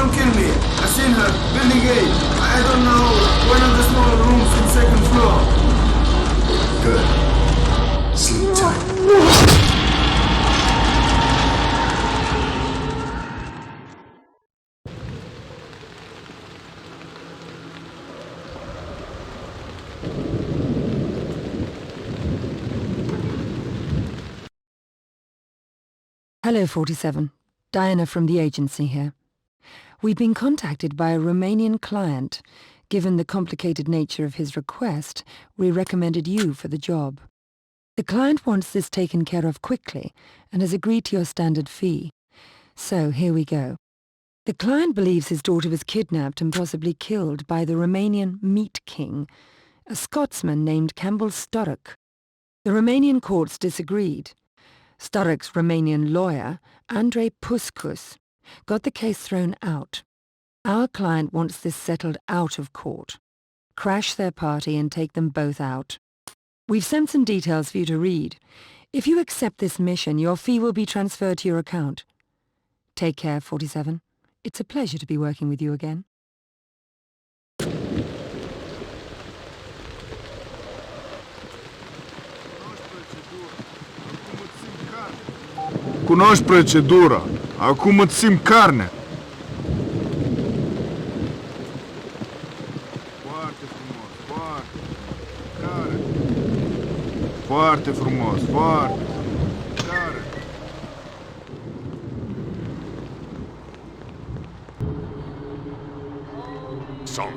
don't kill me. I seen her. Building A. I don't know. One of the small rooms in second floor. Good. Sleep tight. Hello, 47. Diana from the agency here. We've been contacted by a Romanian client. Given the complicated nature of his request, we recommended you for the job. The client wants this taken care of quickly and has agreed to your standard fee. So, here we go. The client believes his daughter was kidnapped and possibly killed by the Romanian Meat King, a Scotsman named Campbell Sturrock. The Romanian courts disagreed. Sturrock's Romanian lawyer, Andrei Puskus, got the case thrown out. Our client wants this settled out of court. Crash their party and take them both out. We've sent some details for you to read. If you accept this mission, your fee will be transferred to your account. Take care, 47. It's a pleasure to be working with you again. Cunoști procedura. Acum îți simt carne. Foarte frumos, foarte. Care? Foarte frumos, foarte. Care? Some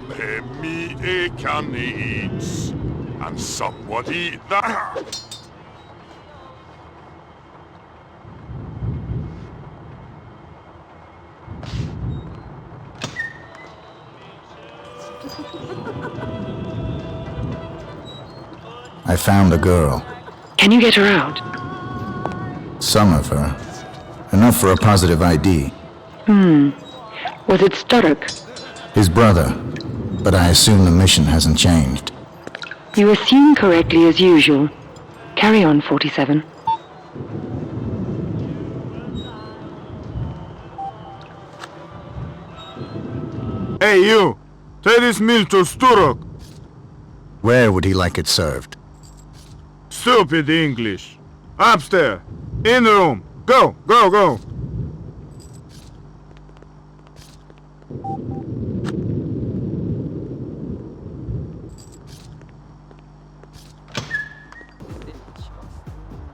me can eat, and some would eat that. I found the girl. Can you get her out? Some of her. Enough for a positive ID. Was it Sturrock? His brother. But I assume the mission hasn't changed. You assume correctly as usual. Carry on, 47. Hey, you! Take this meal to Sturrock. Where would he like it served? Stupid English. Upstairs. In the room. Go, go, go.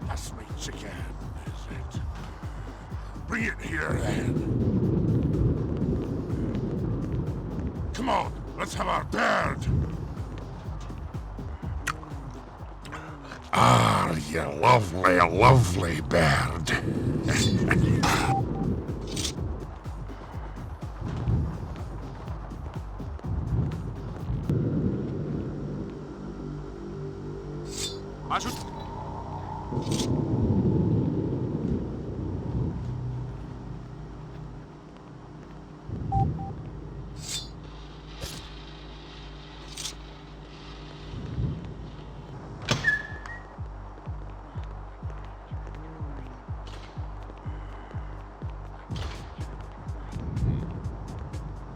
That's my chicken, is it? Bring it here, then. Come on, let's have our bird. Ah, you lovely, lovely bird.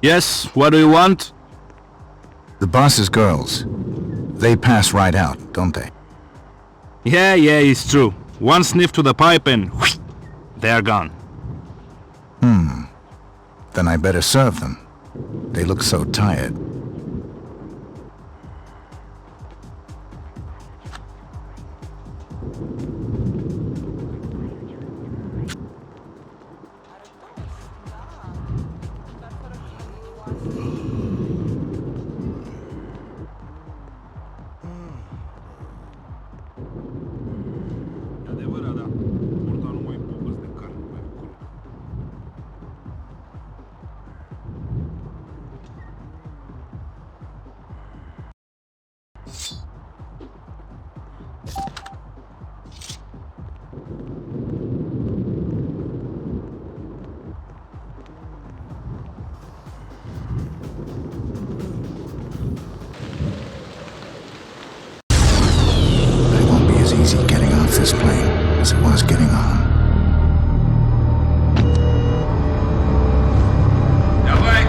Yes, what do you want? The boss's girls. They pass right out, don't they? Yeah, it's true. One sniff to the pipe and whoosh, they're gone. Then I better serve them. They look so tired. Easy getting off this plane as it was getting on. Давай!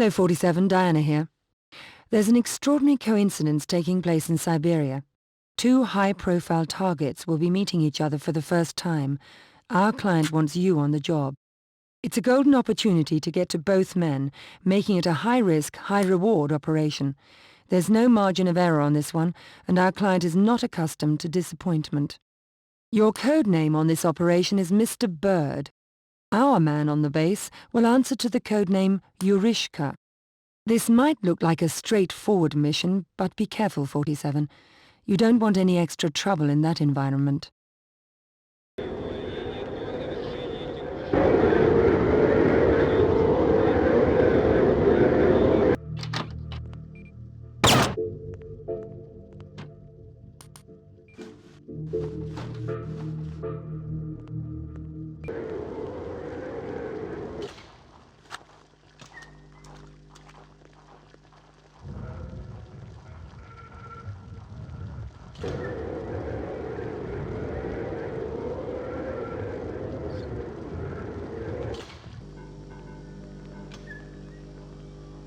Hello, 47, Diana here. There's an extraordinary coincidence taking place in Siberia. Two high-profile targets will be meeting each other for the first time. Our client wants you on the job. It's a golden opportunity to get to both men, making it a high-risk, high-reward operation. There's no margin of error on this one, and our client is not accustomed to disappointment. Your code name on this operation is Mr. Bird. Our man on the base will answer to the code name Yurishka. This might look like a straightforward mission, but be careful, 47. You don't want any extra trouble in that environment.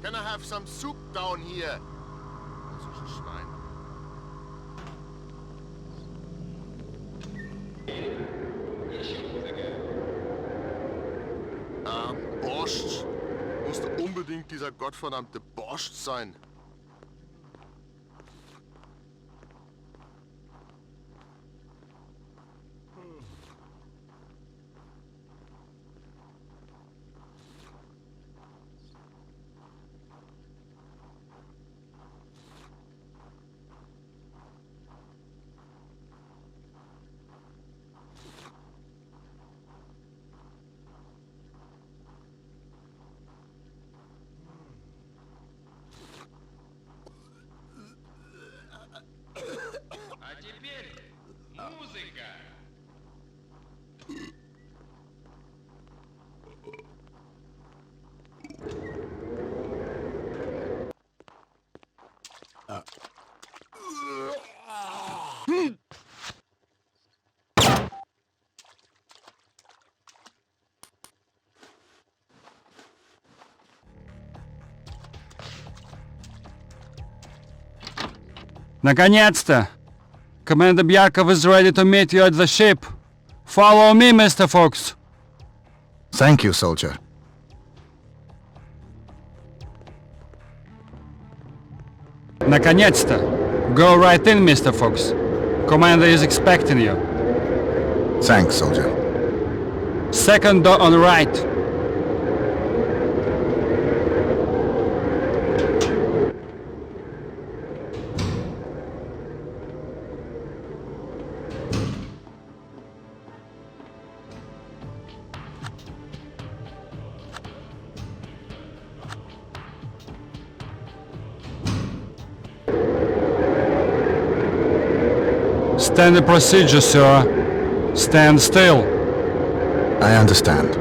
Can I have some soup down here? Das ist ein Schwein. Borscht. Musste unbedingt dieser gottverdammte Borscht sein. Наконец-то! Commander Byarkov is ready to meet you at the ship. Follow me, Mr. Fox. Thank you, soldier. Наконец-то! Go right in, Mr. Fox. Commander is expecting you. Thanks, soldier. Second door on right. Standard procedure, sir. Stand still. I understand.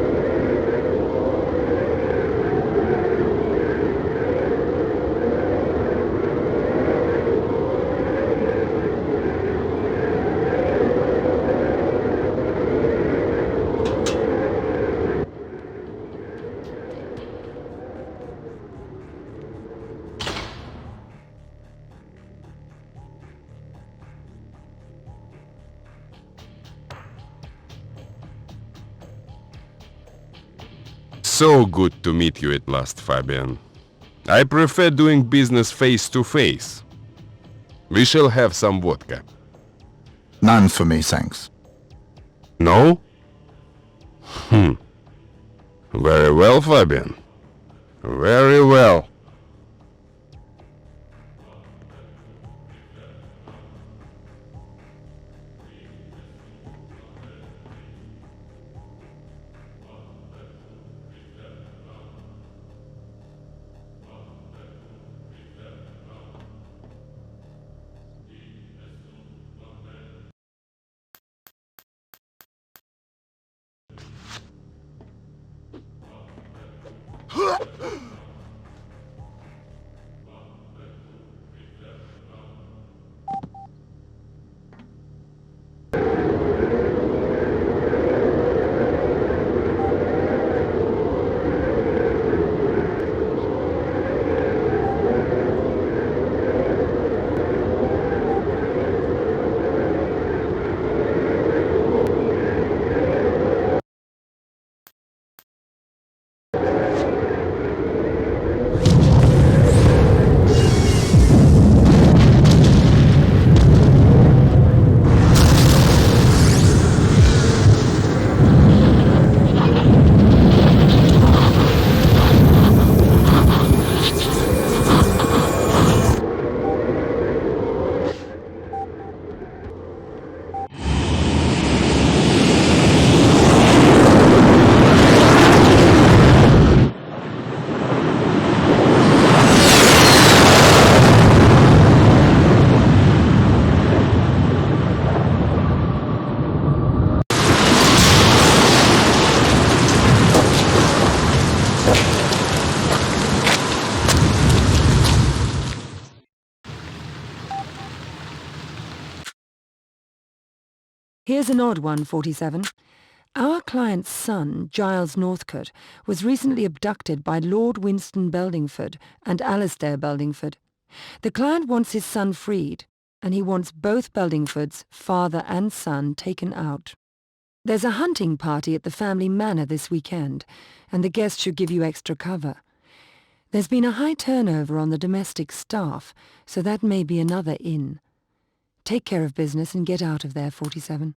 So good to meet you at last, Fabian. I prefer doing business face to face. We shall have some vodka. None for me, thanks. No? Very well, Fabian. Very well. Here's an odd one, 47. Our client's son, Giles Northcote, was recently abducted by Lord Winston Beldingford and Alistair Beldingford. The client wants his son freed, and he wants both Beldingfords, father and son, taken out. There's a hunting party at the family manor this weekend, and the guests should give you extra cover. There's been a high turnover on the domestic staff, so that may be another in. Take care of business and get out of there, 47.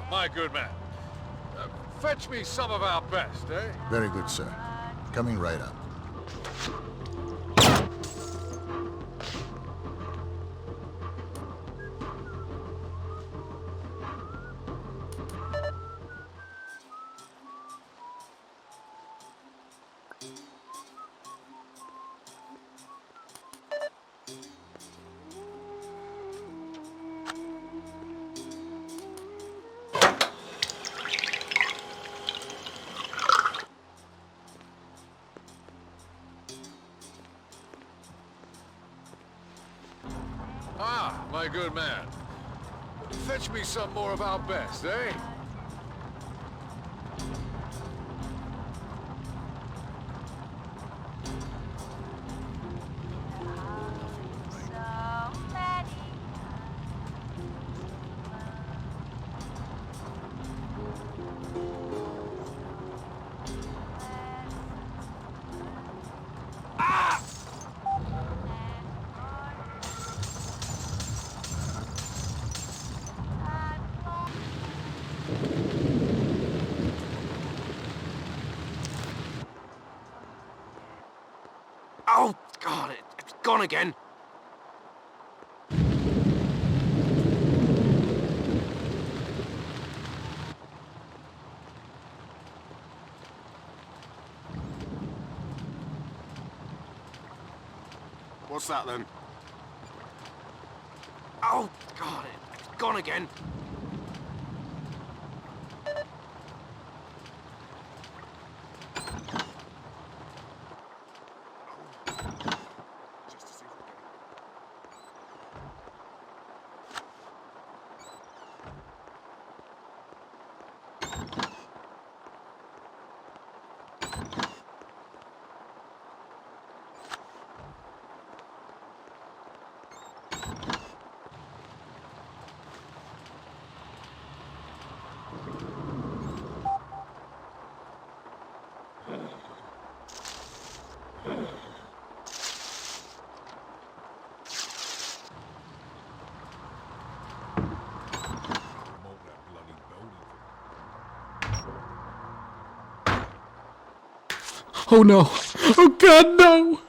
My good man. Fetch me some of our best, eh? Very good, sir. Coming right up. My good man. Fetch me some more of our best, eh? Oh, God, it's gone again. What's that, then? Oh, God, it's gone again. Oh no. Oh God, no.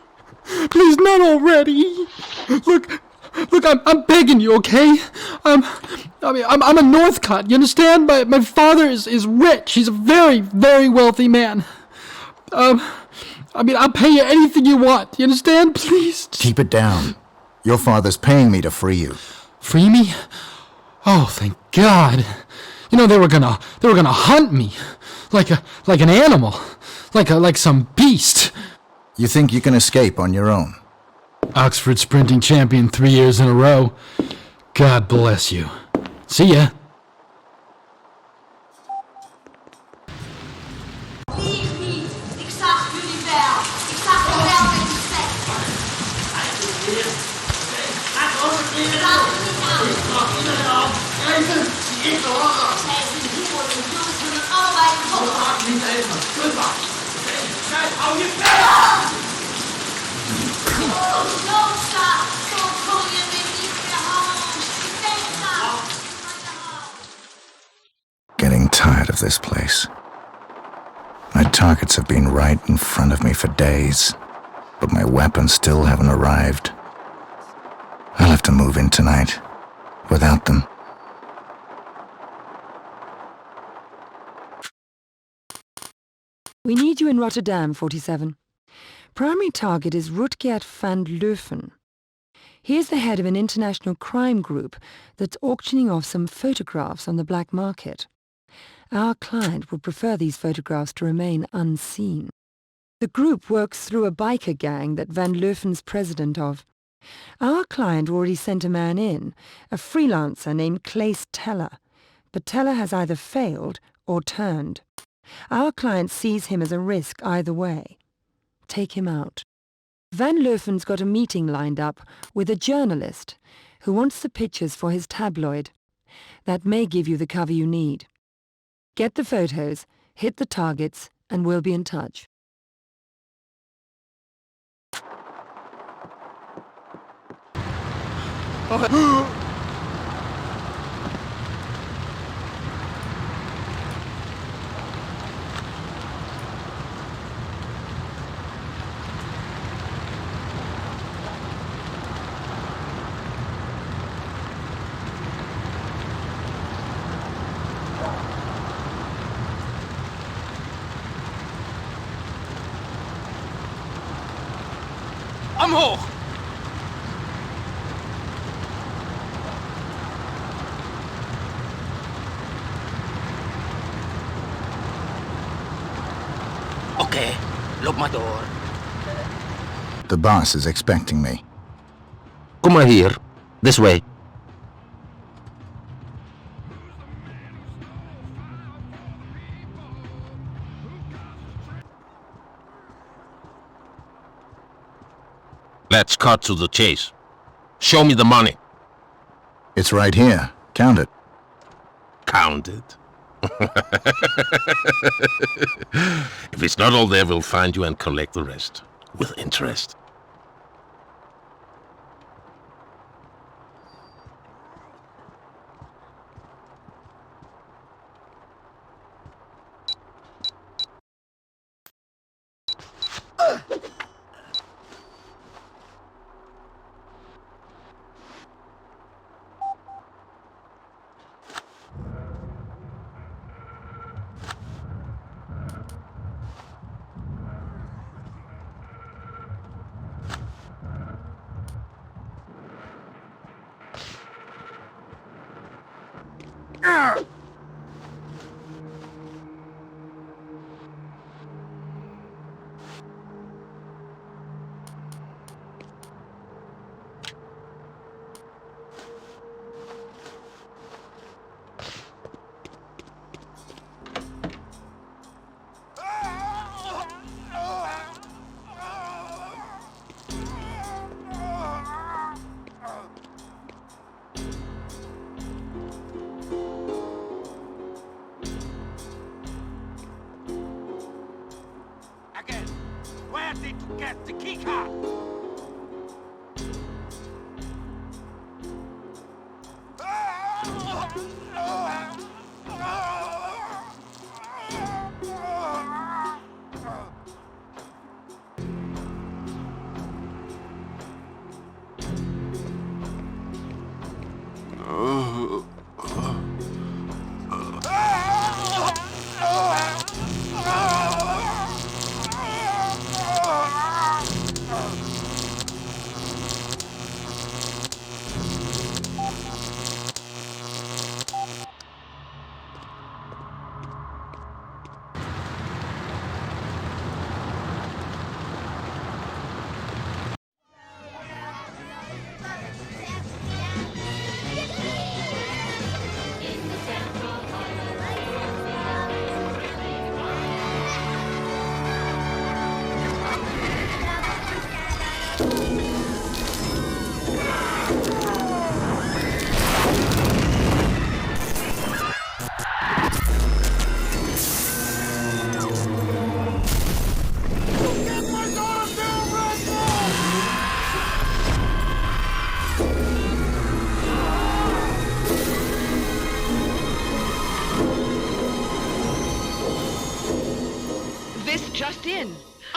Please, not already. Look, I'm begging you, okay? I'm a Northcott, you understand? My father is rich. He's a very, very wealthy man. I'll pay you anything you want, you understand? Please. Keep it down. Your father's paying me to free you. Free me? Oh, thank God. You know, they were gonna hunt me. Like an animal. Like some beast. You think you can escape on your own? Oxford sprinting champion 3 years in a row. God bless you. See ya. Leave me. Ik zag jullie wel. Ik zag je wel met die seks. Laat me niet aan. Zij zijn hier voor de jongens van het allebei gevonden. Hou je verder! Oh, Rosa! Zo kom je weer niet meer home. Weg Getting tired of this place. My targets have been right in front of me for days, but my weapons still haven't arrived. I'll have to move in tonight, without them. We need you in Rotterdam, 47. Primary target is Rutgert van Leuven. He is the head of an international crime group that's auctioning off some photographs on the black market. Our client would prefer these photographs to remain unseen. The group works through a biker gang that Van Leeuwen's president of. Our client already sent a man in, a freelancer named Claes Teller, but Teller has either failed or turned. Our client sees him as a risk either way. Take him out. Van Leuven's got a meeting lined up with a journalist who wants the pictures for his tabloid. That may give you the cover you need. Get the photos, hit the targets, and we'll be in touch. Omhoog! Oké, loop maar door. The boss is expecting me. Kom maar hier. This way. Let's cut to the chase. Show me the money. It's right here. Count it. Count it. If it's not all there, we'll find you and collect the rest. With interest. Where did you get the keycard?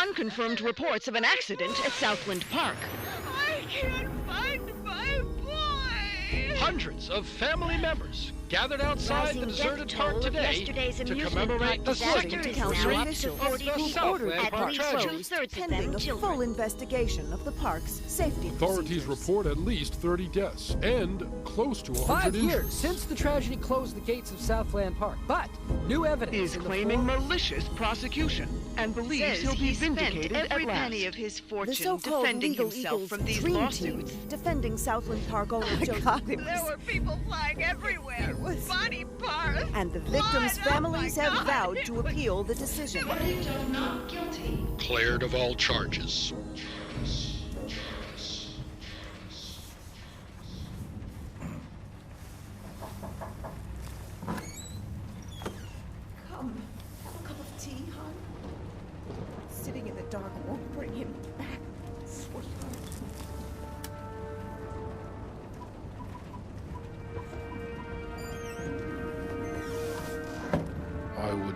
unconfirmed reports of an accident at Southland Park. I can't find my boy! Hundreds of family members gathered outside the deserted park today to commemorate the second anniversary of the Southland Park tragedy. Pending a full investigation of the park's safety Authorities report at least 30 deaths and close to 100 5 injuries. years since the tragedy closed the gates of Southland Park, but new evidence He's claiming malicious prosecution and believes he'll be vindicated at every last. penny of his The fortune so-called defending legal himself Eagles from these dream lawsuits. team defending Southland Park owner Joseph. There were people flying everywhere. Body parts. And the victims' families have vowed to appeal the decision. Not guilty. Cleared of all charges. Come, have a cup of tea, hon. Sitting in the dark won't bring him back, sweetheart. I would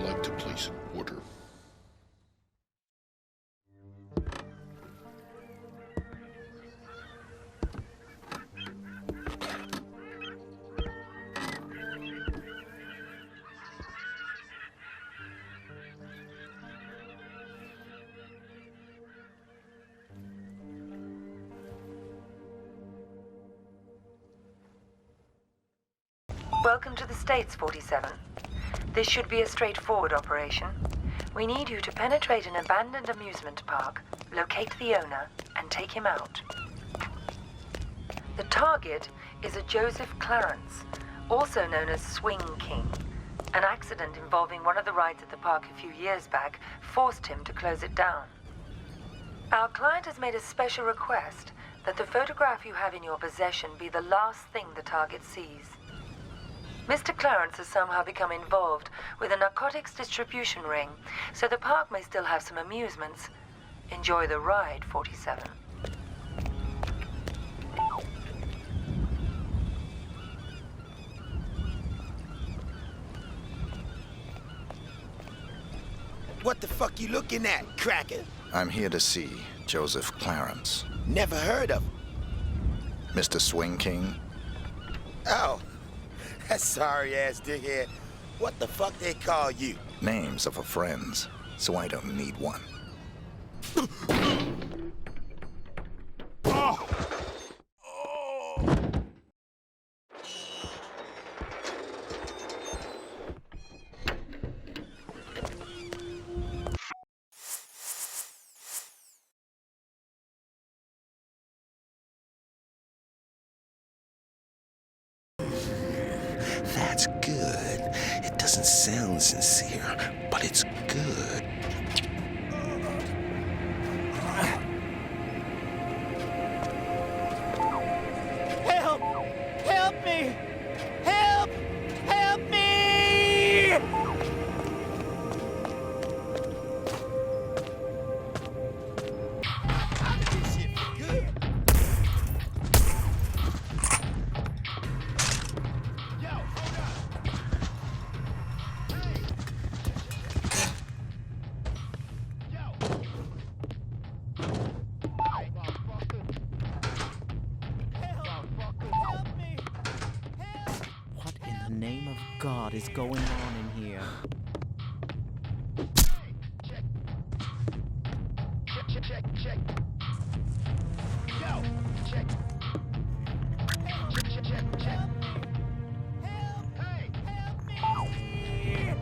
like to place an order. Welcome to the States, 47. This should be a straightforward operation. We need you to penetrate an abandoned amusement park, locate the owner, and take him out. The target is a Joseph Clarence, also known as Swing King. An accident involving one of the rides at the park a few years back forced him to close it down. Our client has made a special request that the photograph you have in your possession be the last thing the target sees. Mr. Clarence has somehow become involved with a narcotics distribution ring, so the park may still have some amusements. Enjoy the ride, 47. What the fuck you looking at, cracker? I'm here to see Joseph Clarence. Never heard of him. Mr. Swing King? Oh, that sorry-ass dickhead. What the fuck they call you? Names are for friends, so I don't need one. That's good. It doesn't sound sincere, but it's good. Help! Help me! Help! Help me! This shit good. Yo, hold up. Hey. Yo. Hey, motherfucker. Help me! Help! What in the name of God is going on in here? Check. Check, check, check, check. Yo, check. Check, check, check, check. Help! Hey, help me!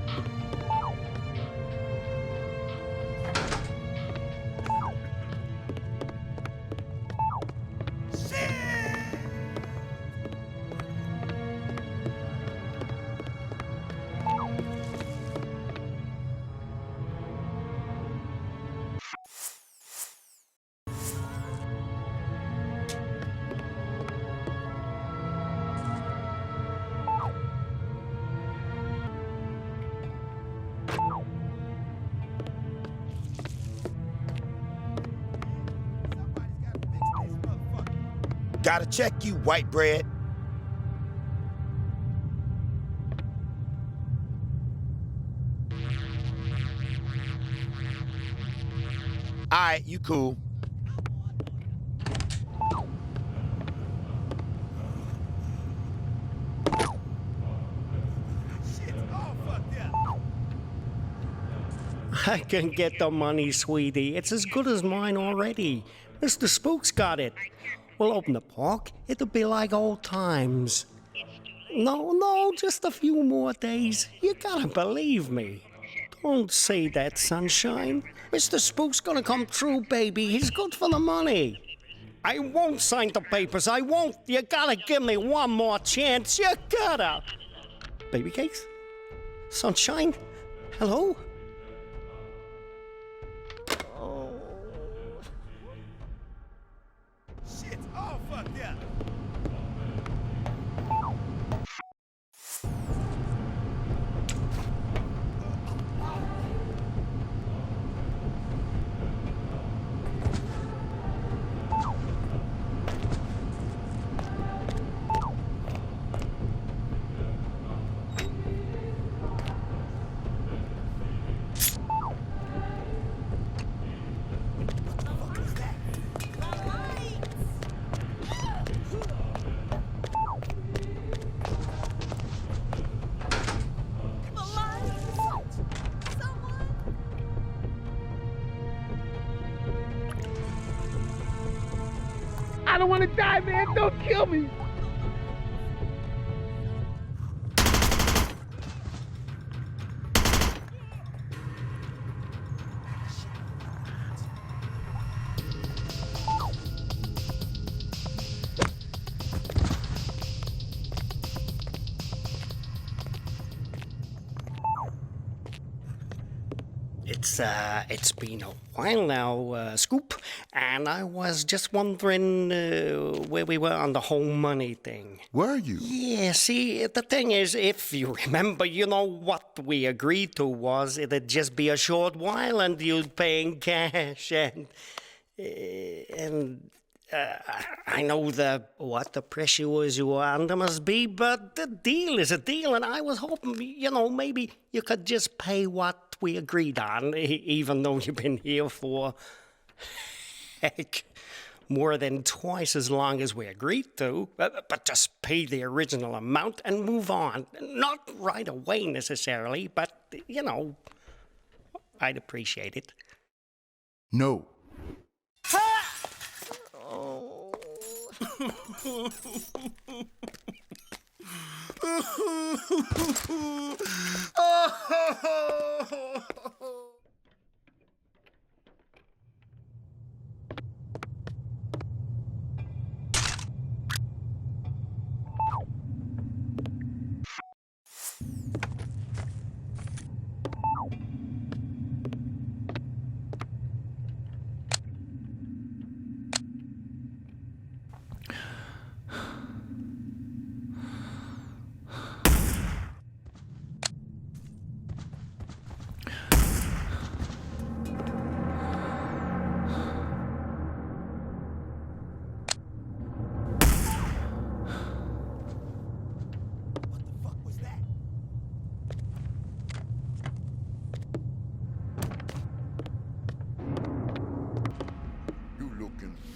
Gotta check you, white bread. Alright, you cool. I can get the money, sweetie. It's as good as mine already. Mr. Spook's got it. We'll open the park. It'll be like old times. No, just a few more days. You gotta believe me. Don't say that, sunshine. Mr. Spook's gonna come through, baby. He's good for the money. I won't sign the papers. I won't. You gotta give me one more chance. You gotta. Baby cakes? Sunshine? Hello? Shit's all fucked up. I don't want to die, man. Don't kill me. It's been a while now, Scoop, and I was just wondering where we were on the whole money thing. Were you? Yeah, see, the thing is, if you remember, you know what we agreed to was it'd just be a short while and you'd pay in cash, and I know what the pressures you were under must be, but the deal is a deal, and I was hoping, maybe you could just pay what we agreed on, even though you've been here for, heck, more than twice as long as we agreed to. But just pay the original amount and move on. Not right away necessarily, but, I'd appreciate it. No.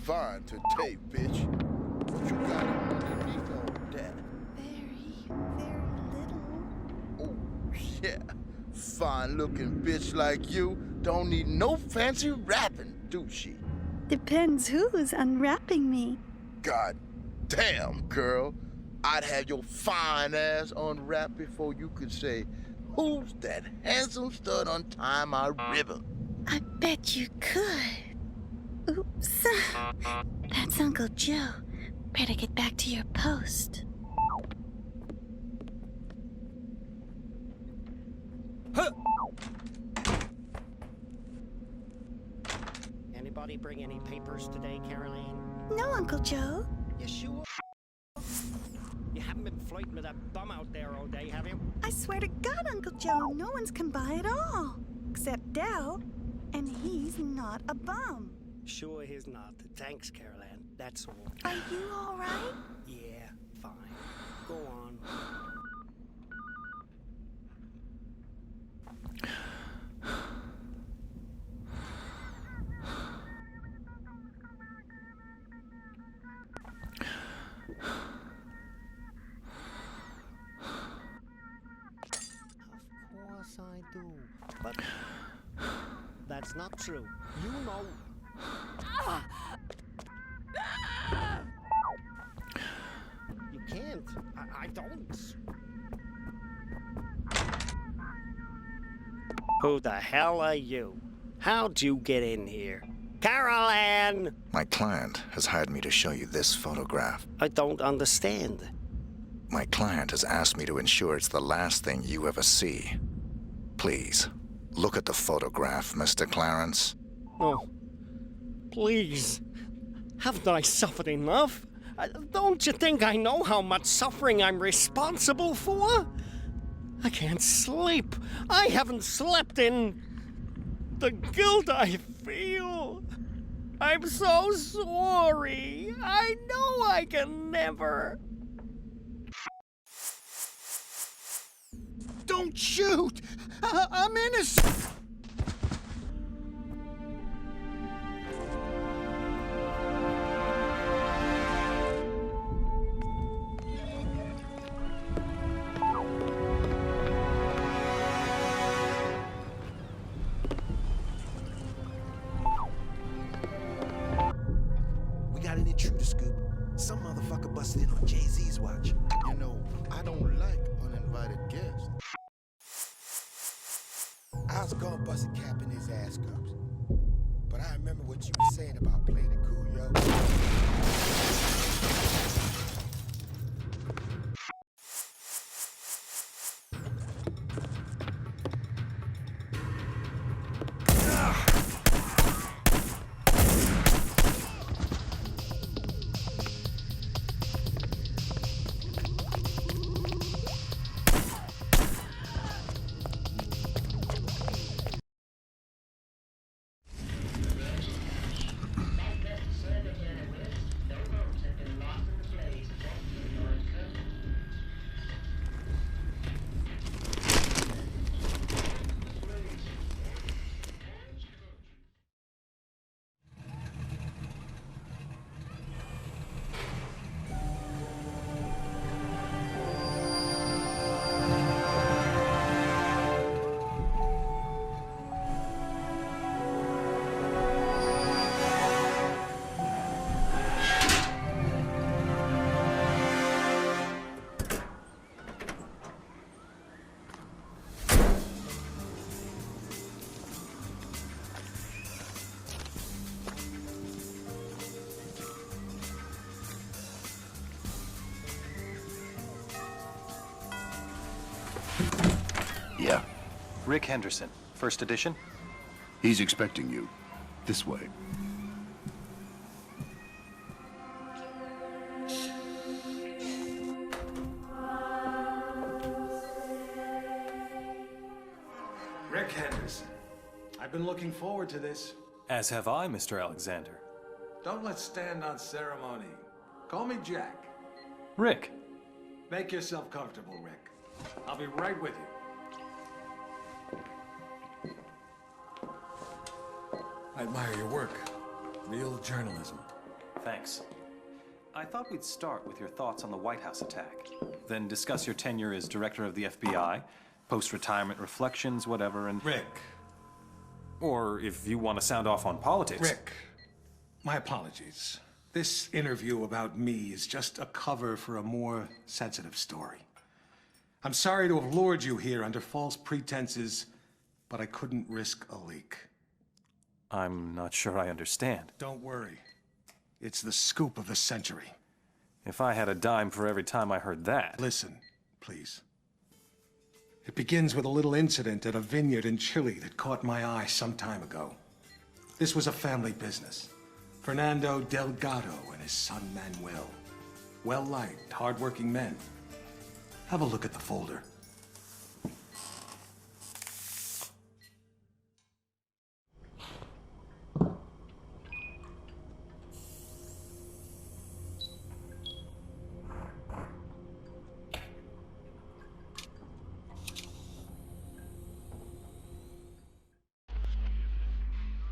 Fine today, bitch. What you got underneath all that? Very little. Oh, yeah. Fine-looking bitch like you don't need no fancy wrapping, do she? Depends who's unwrapping me. God damn, girl. I'd have your fine ass unwrapped before you could say, who's that handsome stud untying my ribbon? I bet you could. Oops. That's Uncle Joe. Better get back to your post. Huh. Anybody bring any papers today, Caroline? No, Uncle Joe. You sure? You haven't been flirting with that bum out there all day, have you? I swear to God, Uncle Joe, no one's come by at all. Except Dell. And he's not a bum. Sure he's not. Thanks, Caroline. That's all. Are you all right? Yeah, fine. Go on. do. But that's not true. You know. You can't. I don't. Who the hell are you? How'd you get in here? Carol Ann! My client has hired me to show you this photograph. I don't understand. My client has asked me to ensure it's the last thing you ever see. Please, look at the photograph, Mr. Clarence. Oh, please. Haven't I suffered enough? Don't you think I know how much suffering I'm responsible for? I can't sleep. I haven't slept in the guilt I feel. I'm so sorry. I know I can never. Don't shoot! I'm innocent! We got an intruder scoop. Some motherfucker busted in on Jay-Z's watch. You know, I don't like uninvited guests. I was gonna bust a cap in his ass scoops. But I remember what you were saying about playing it cool, yo. Yeah. Rick Henderson, first edition. He's expecting you. This way. Rick Henderson. I've been looking forward to this. As have I, Mr. Alexander. Don't let's stand on ceremony. Call me Jack. Rick. Make yourself comfortable, Rick. I'll be right with you. I admire your work. Real journalism. Thanks. I thought we'd start with your thoughts on the White House attack, then discuss your tenure as director of the FBI, post-retirement reflections, whatever, and... Rick. Or if you want to sound off on politics... Rick, my apologies. This interview about me is just a cover for a more sensitive story. I'm sorry to have lured you here under false pretenses, but I couldn't risk a leak. I'm not sure I understand. Don't worry. It's the scoop of the century. If I had a dime for every time I heard that... Listen, please. It begins with a little incident at a vineyard in Chile that caught my eye some time ago. This was a family business. Fernando Delgado and his son Manuel. Well-liked, hard-working men. Have a look at the folder.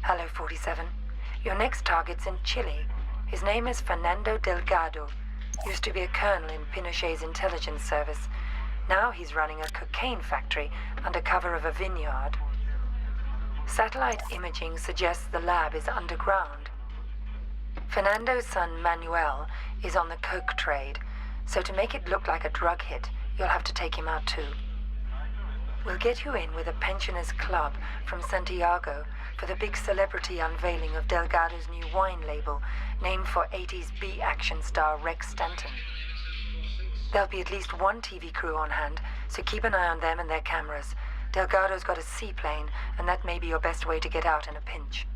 Hello, 47. Your next target's in Chile. His name is Fernando Delgado. Used to be a colonel in Pinochet's intelligence service. Now he's running a cocaine factory under cover of a vineyard. Satellite imaging suggests the lab is underground. Fernando's son Manuel is on the coke trade, so to make it look like a drug hit, you'll have to take him out too. We'll get you in with a pensioners club from Santiago for the big celebrity unveiling of Delgado's new wine label, named for 80s B-action star Rex Stanton. There'll be at least one TV crew on hand, so keep an eye on them and their cameras. Delgado's got a seaplane, and that may be your best way to get out in a pinch.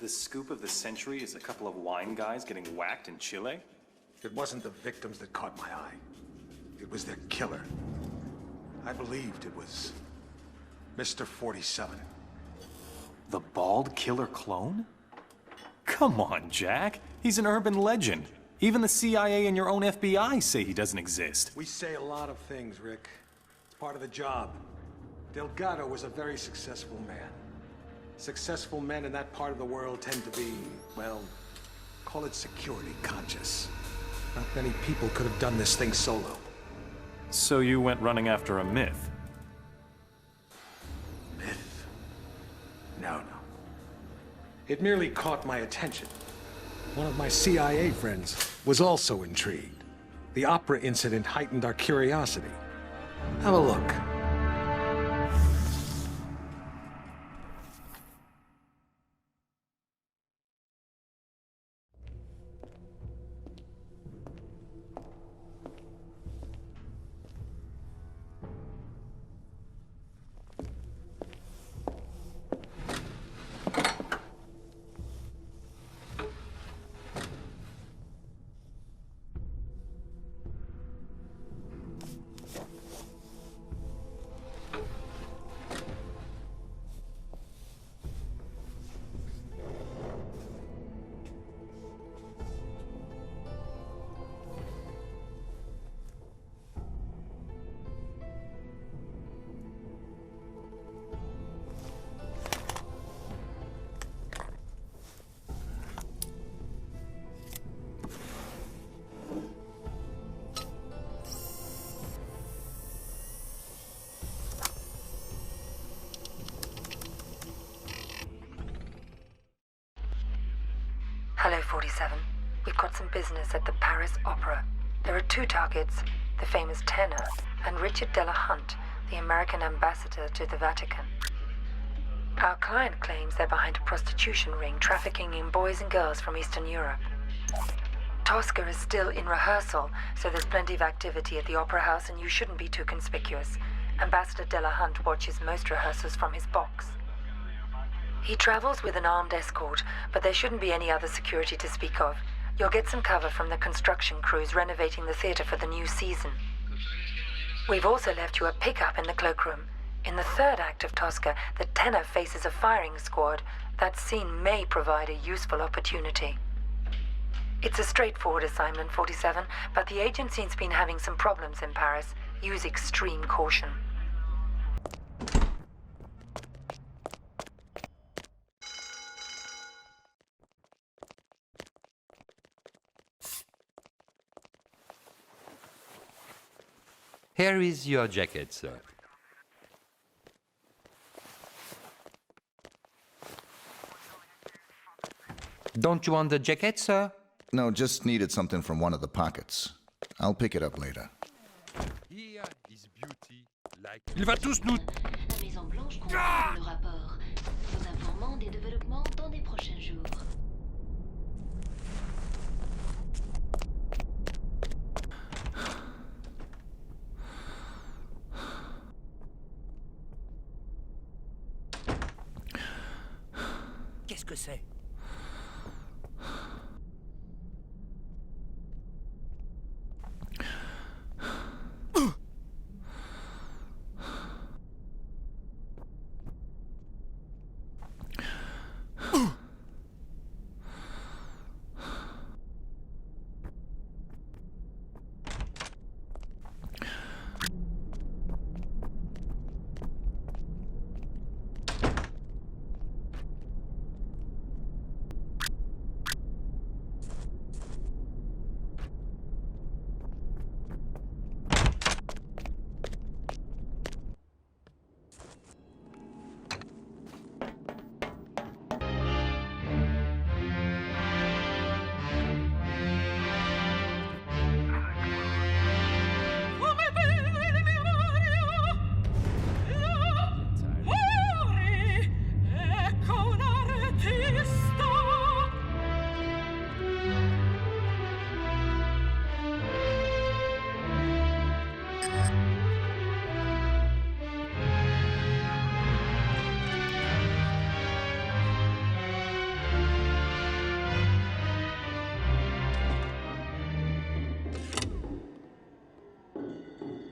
The scoop of the century is a couple of wine guys getting whacked in Chile? It wasn't the victims that caught my eye. It was their killer. I believed it was Mr. 47. The bald killer clone? Come on, Jack. He's an urban legend. Even the CIA and your own FBI say he doesn't exist. We say a lot of things, Rick. It's part of the job. Delgado was a very successful man. Successful men in that part of the world tend to be, well, call it security conscious. Not many people could have done this thing solo. So you went running after a myth? Myth? No. It merely caught my attention. One of my CIA friends was also intrigued. The opera incident heightened our curiosity. Have a look. Hello, 47. We've got some business at the Paris Opera. There are two targets, the famous tenor and Richard Delahunt, the American ambassador to the Vatican. Our client claims they're behind a prostitution ring trafficking in boys and girls from Eastern Europe. Tosca is still in rehearsal, so there's plenty of activity at the Opera House and you shouldn't be too conspicuous. Ambassador Delahunt watches most rehearsals from his box. He travels with an armed escort, but there shouldn't be any other security to speak of. You'll get some cover from the construction crews renovating the theater for the new season. We've also left you a pickup in the cloakroom. In the third act of Tosca, the tenor faces a firing squad. That scene may provide a useful opportunity. It's a straightforward assignment, 47, but the agency's been having some problems in Paris. Use extreme caution. Here is your jacket, sir. Don't you want the jacket, sir? No, just needed something from one of the pockets. I'll pick it up later. Here is beauty like... Il va tous nous... La Maison Blanche confirme le rapport, nous informant des développements dans les prochains jours. Qu'est-ce que c'est?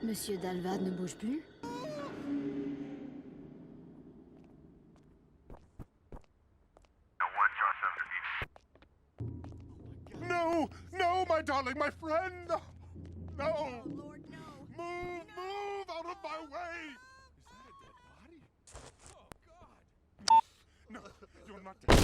Monsieur Dalvad ne bouge plus? No! No, my darling, my friend! No! Oh, Lord, no! Move! Move out of my way! Is that a dead body? Oh, God! No, you're not dead.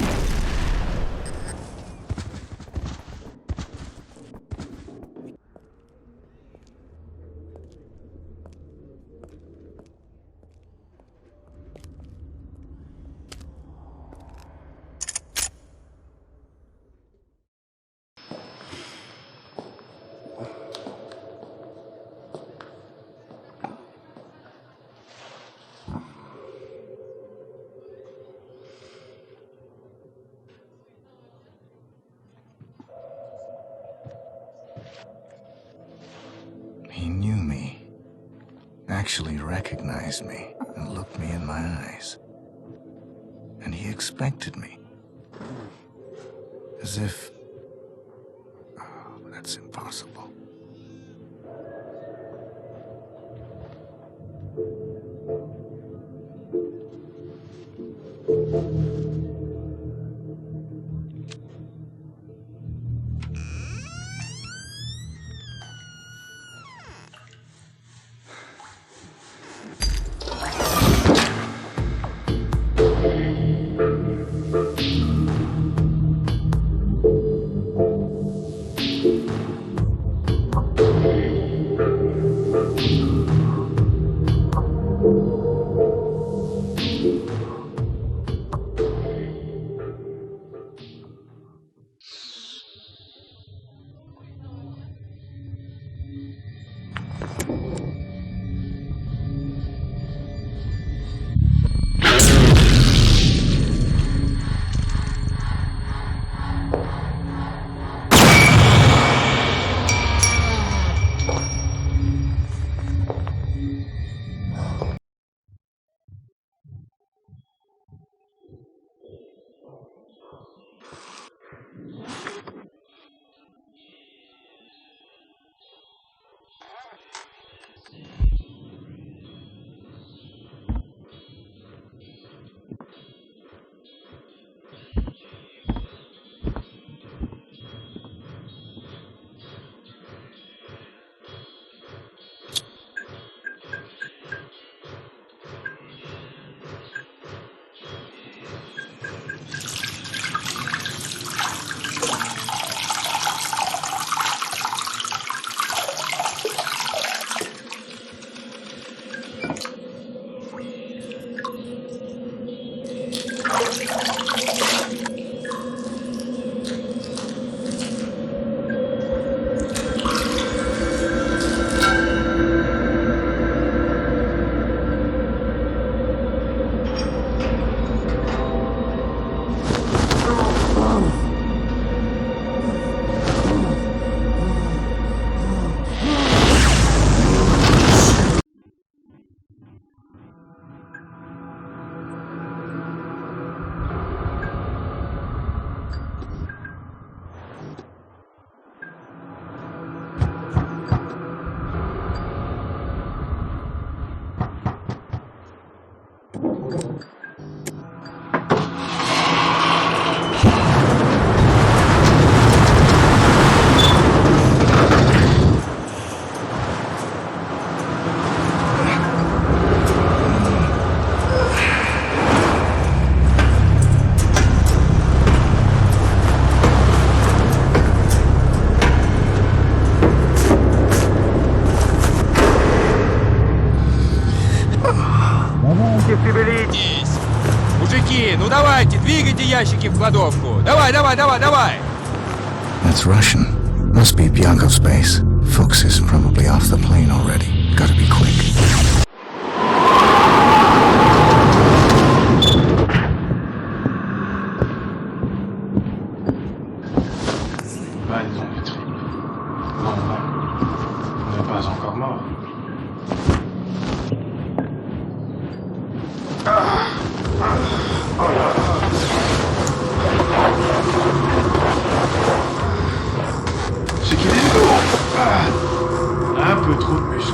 He knew me, actually recognized me, and looked me in my eyes. And he expected me. As if... Oh, that's impossible. руки в кибелить! Мужики, ну давайте, двигайте ящики в кладовку! Давай, давай, давай, давай! That's Russian. Must be Byakov's base. Fuchs is probably off the plane already. Gotta be quick. Bah, ils ont du trip. Non, non, on n'est pas encore mort. C'est qu'il est lourd. Un peu trop de muscles.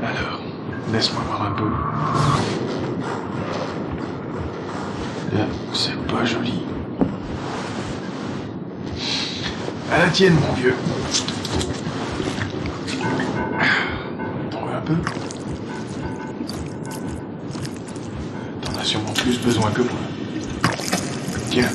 Alors, laisse-moi voir un peu. Là, c'est pas joli. À la tienne, mon vieux. T'en veux un peu? T'en as sûrement plus besoin que moi. Tiens.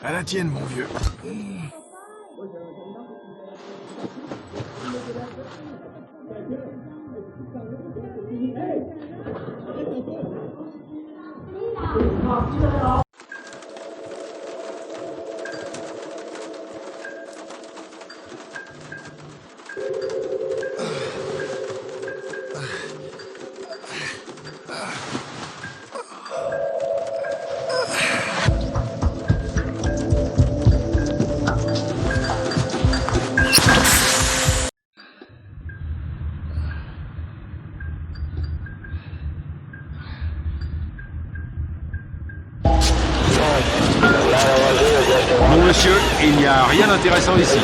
À la tienne, mon vieux. Non, monsieur, il n'y a rien d'intéressant ici.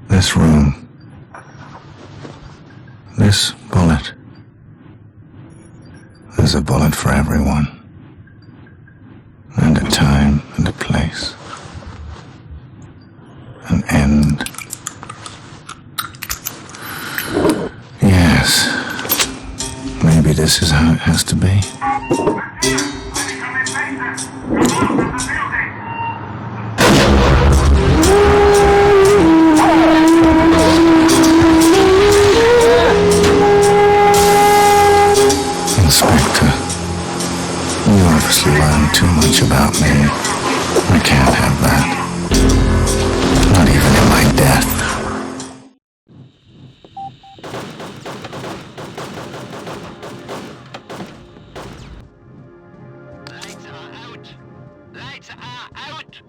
This room. This bullet. There's a bullet for everyone. And a time and a place. An end. Yes. Maybe this is how it has to be. Inspector, you obviously learned too much about me. I can't have that. Not even in my death. Lights are out!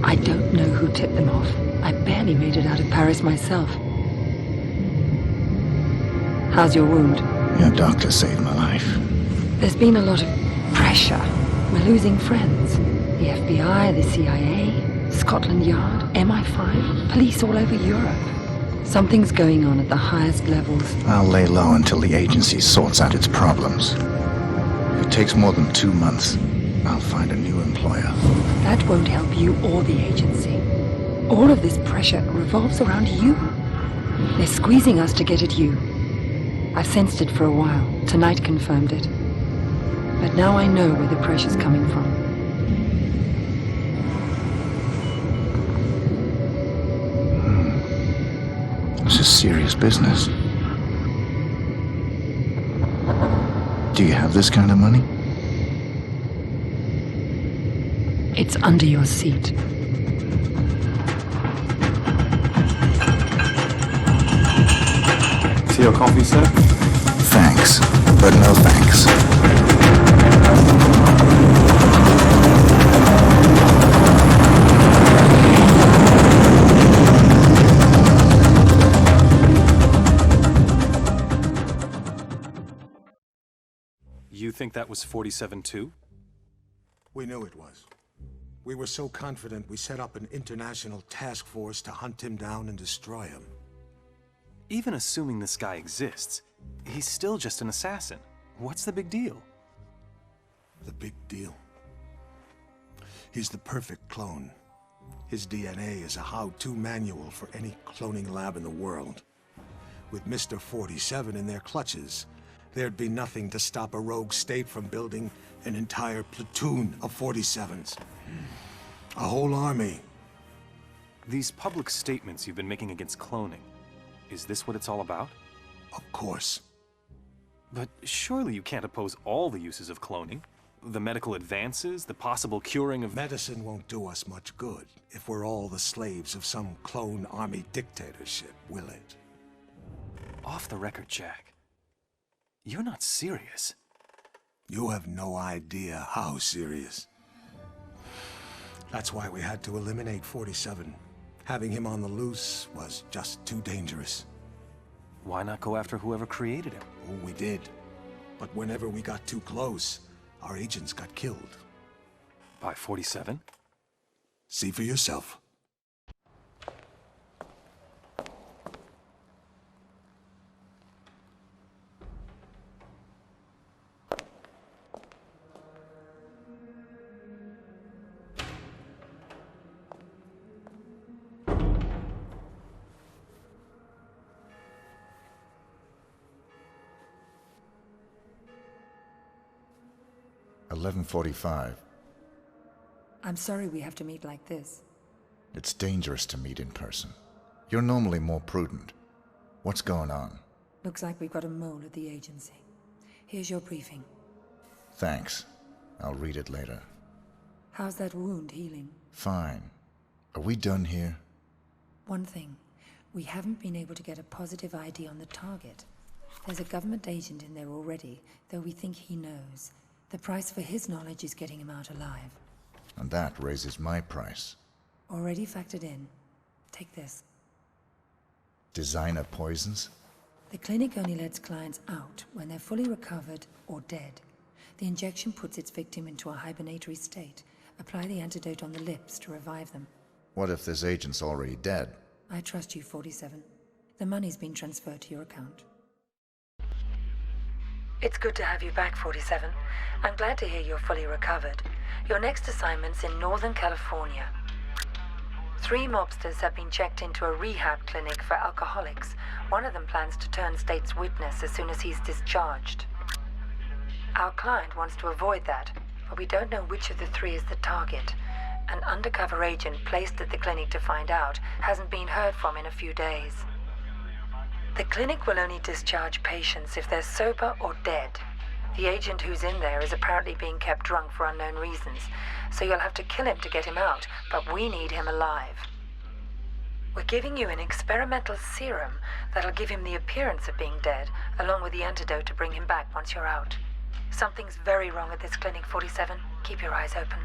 I don't know who tipped them off. I barely made it out of Paris myself. How's your wound? Your doctor saved my life. There's been a lot of pressure. We're losing friends. The FBI, the CIA, Scotland Yard, MI5, police all over Europe. Something's going on at the highest levels. I'll lay low until the agency sorts out its problems. If it takes more than 2 months, I'll find a new employer. That won't help you or the agency. All of this pressure revolves around you. They're squeezing us to get at you. I've sensed it for a while. Tonight confirmed it. But now I know where the pressure's coming from. This is serious business. Do you have this kind of money? It's under your seat. See your coffee, sir? Thanks, but no thanks. You think that was 47 too? We knew it was. We were so confident we set up an international task force to hunt him down and destroy him. Even assuming this guy exists, he's still just an assassin. What's the big deal? The big deal? He's the perfect clone. His DNA is a how-to manual for any cloning lab in the world. With Mr. 47 in their clutches, there'd be nothing to stop a rogue state from building an entire platoon of 47s. A whole army. These public statements you've been making against cloning, is this what it's all about? Of course. But surely you can't oppose all the uses of cloning. The medical advances, the possible curing of... Medicine won't do us much good if we're all the slaves of some clone army dictatorship, will it? Off the record, Jack. You're not serious. You have no idea how serious. That's why we had to eliminate 47. Having him on the loose was just too dangerous. Why not go after whoever created him? Oh, we did. But whenever we got too close, our agents got killed. By 47? See for yourself. $11:45. I'm sorry we have to meet like this. It's dangerous to meet in person. You're normally more prudent. What's going on? Looks like we've got a mole at the agency. Here's your briefing. Thanks. I'll read it later. How's that wound healing? Fine. Are we done here? One thing. We haven't been able to get a positive ID on the target. There's a government agent in there already, though we think he knows. The price for his knowledge is getting him out alive. And that raises my price. Already factored in. Take this. Designer poisons? The clinic only lets clients out when they're fully recovered or dead. The injection puts its victim into a hibernatory state. Apply the antidote on the lips to revive them. What if this agent's already dead? I trust you, 47. The money's been transferred to your account. It's good to have you back, 47. I'm glad to hear you're fully recovered. Your next assignment's in Northern California. 3 mobsters have been checked into a rehab clinic for alcoholics. One of them plans to turn state's witness as soon as he's discharged. Our client wants to avoid that, but we don't know which of the 3 is the target. An undercover agent placed at the clinic to find out hasn't been heard from in a few days. The clinic will only discharge patients if they're sober or dead. The agent who's in there is apparently being kept drunk for unknown reasons, so you'll have to kill him to get him out, but we need him alive. We're giving you an experimental serum that'll give him the appearance of being dead, along with the antidote to bring him back once you're out. Something's very wrong at this clinic, 47. Keep your eyes open.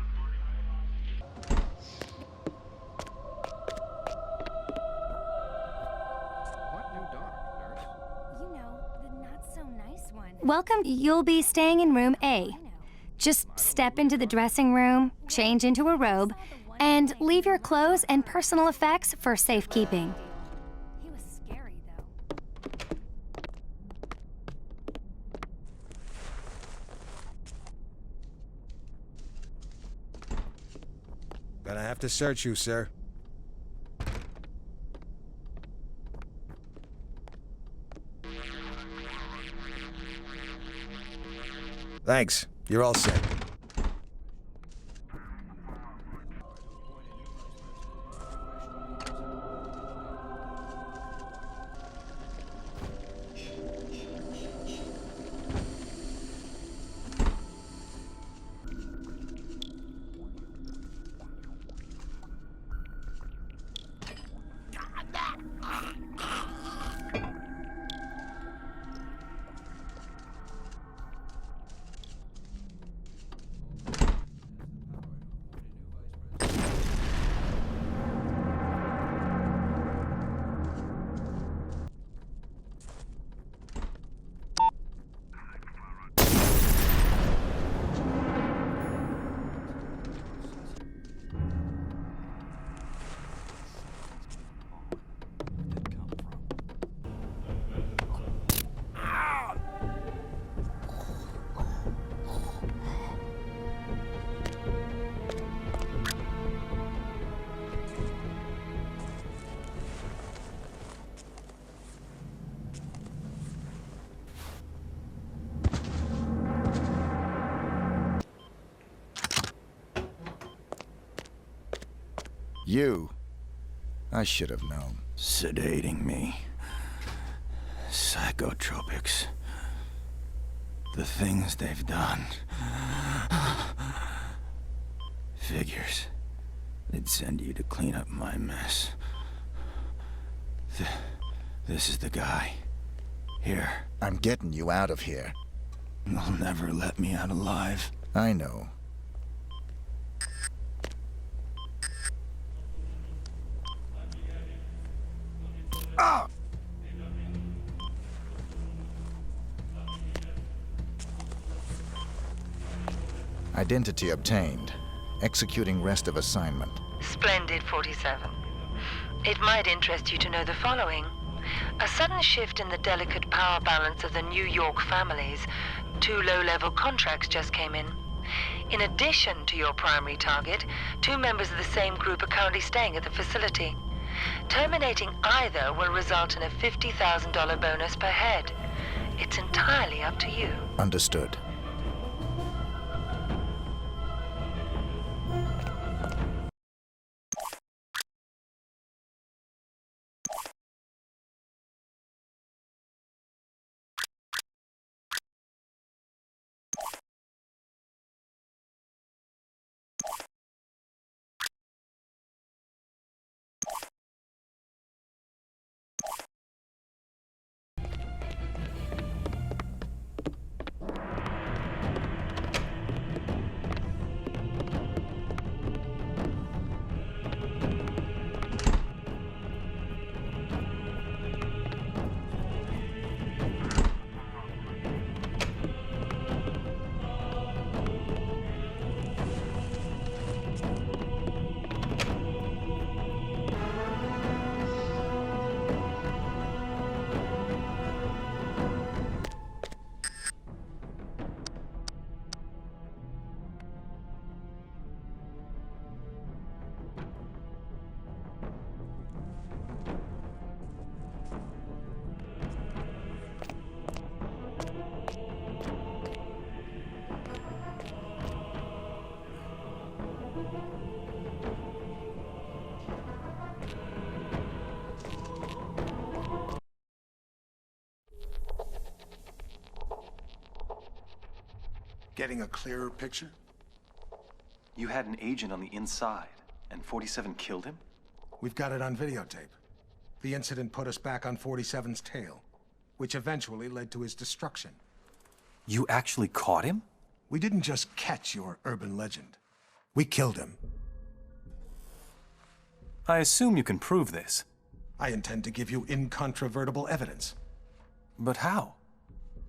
welcome. You'll be staying in room A. Just step into the dressing room, change into a robe, and leave your clothes and personal effects for safekeeping. He was scary, though. Gonna have to search you, sir. Thanks. You're all set. You. I should have known. Sedating me. Psychotropics. The things they've done. Figures. They'd send you to clean up my mess. This is the guy. Here. I'm getting you out of here. They'll never let me out alive. I know. Ah! Identity obtained. Executing rest of assignment. Splendid, 47. It might interest you to know the following. A sudden shift in the delicate power balance of the New York families. 2 low-level contracts just came in. In addition to your primary target, 2 members of the same group are currently staying at the facility. Terminating either will result in a $50,000 bonus per head. It's entirely up to you. Understood. Getting a clearer picture? You had an agent on the inside, and 47 killed him? We've got it on videotape. The incident put us back on 47's tail, which eventually led to his destruction. You actually caught him? We didn't just catch your urban legend. We killed him. I assume you can prove this. I intend to give you incontrovertible evidence. But how?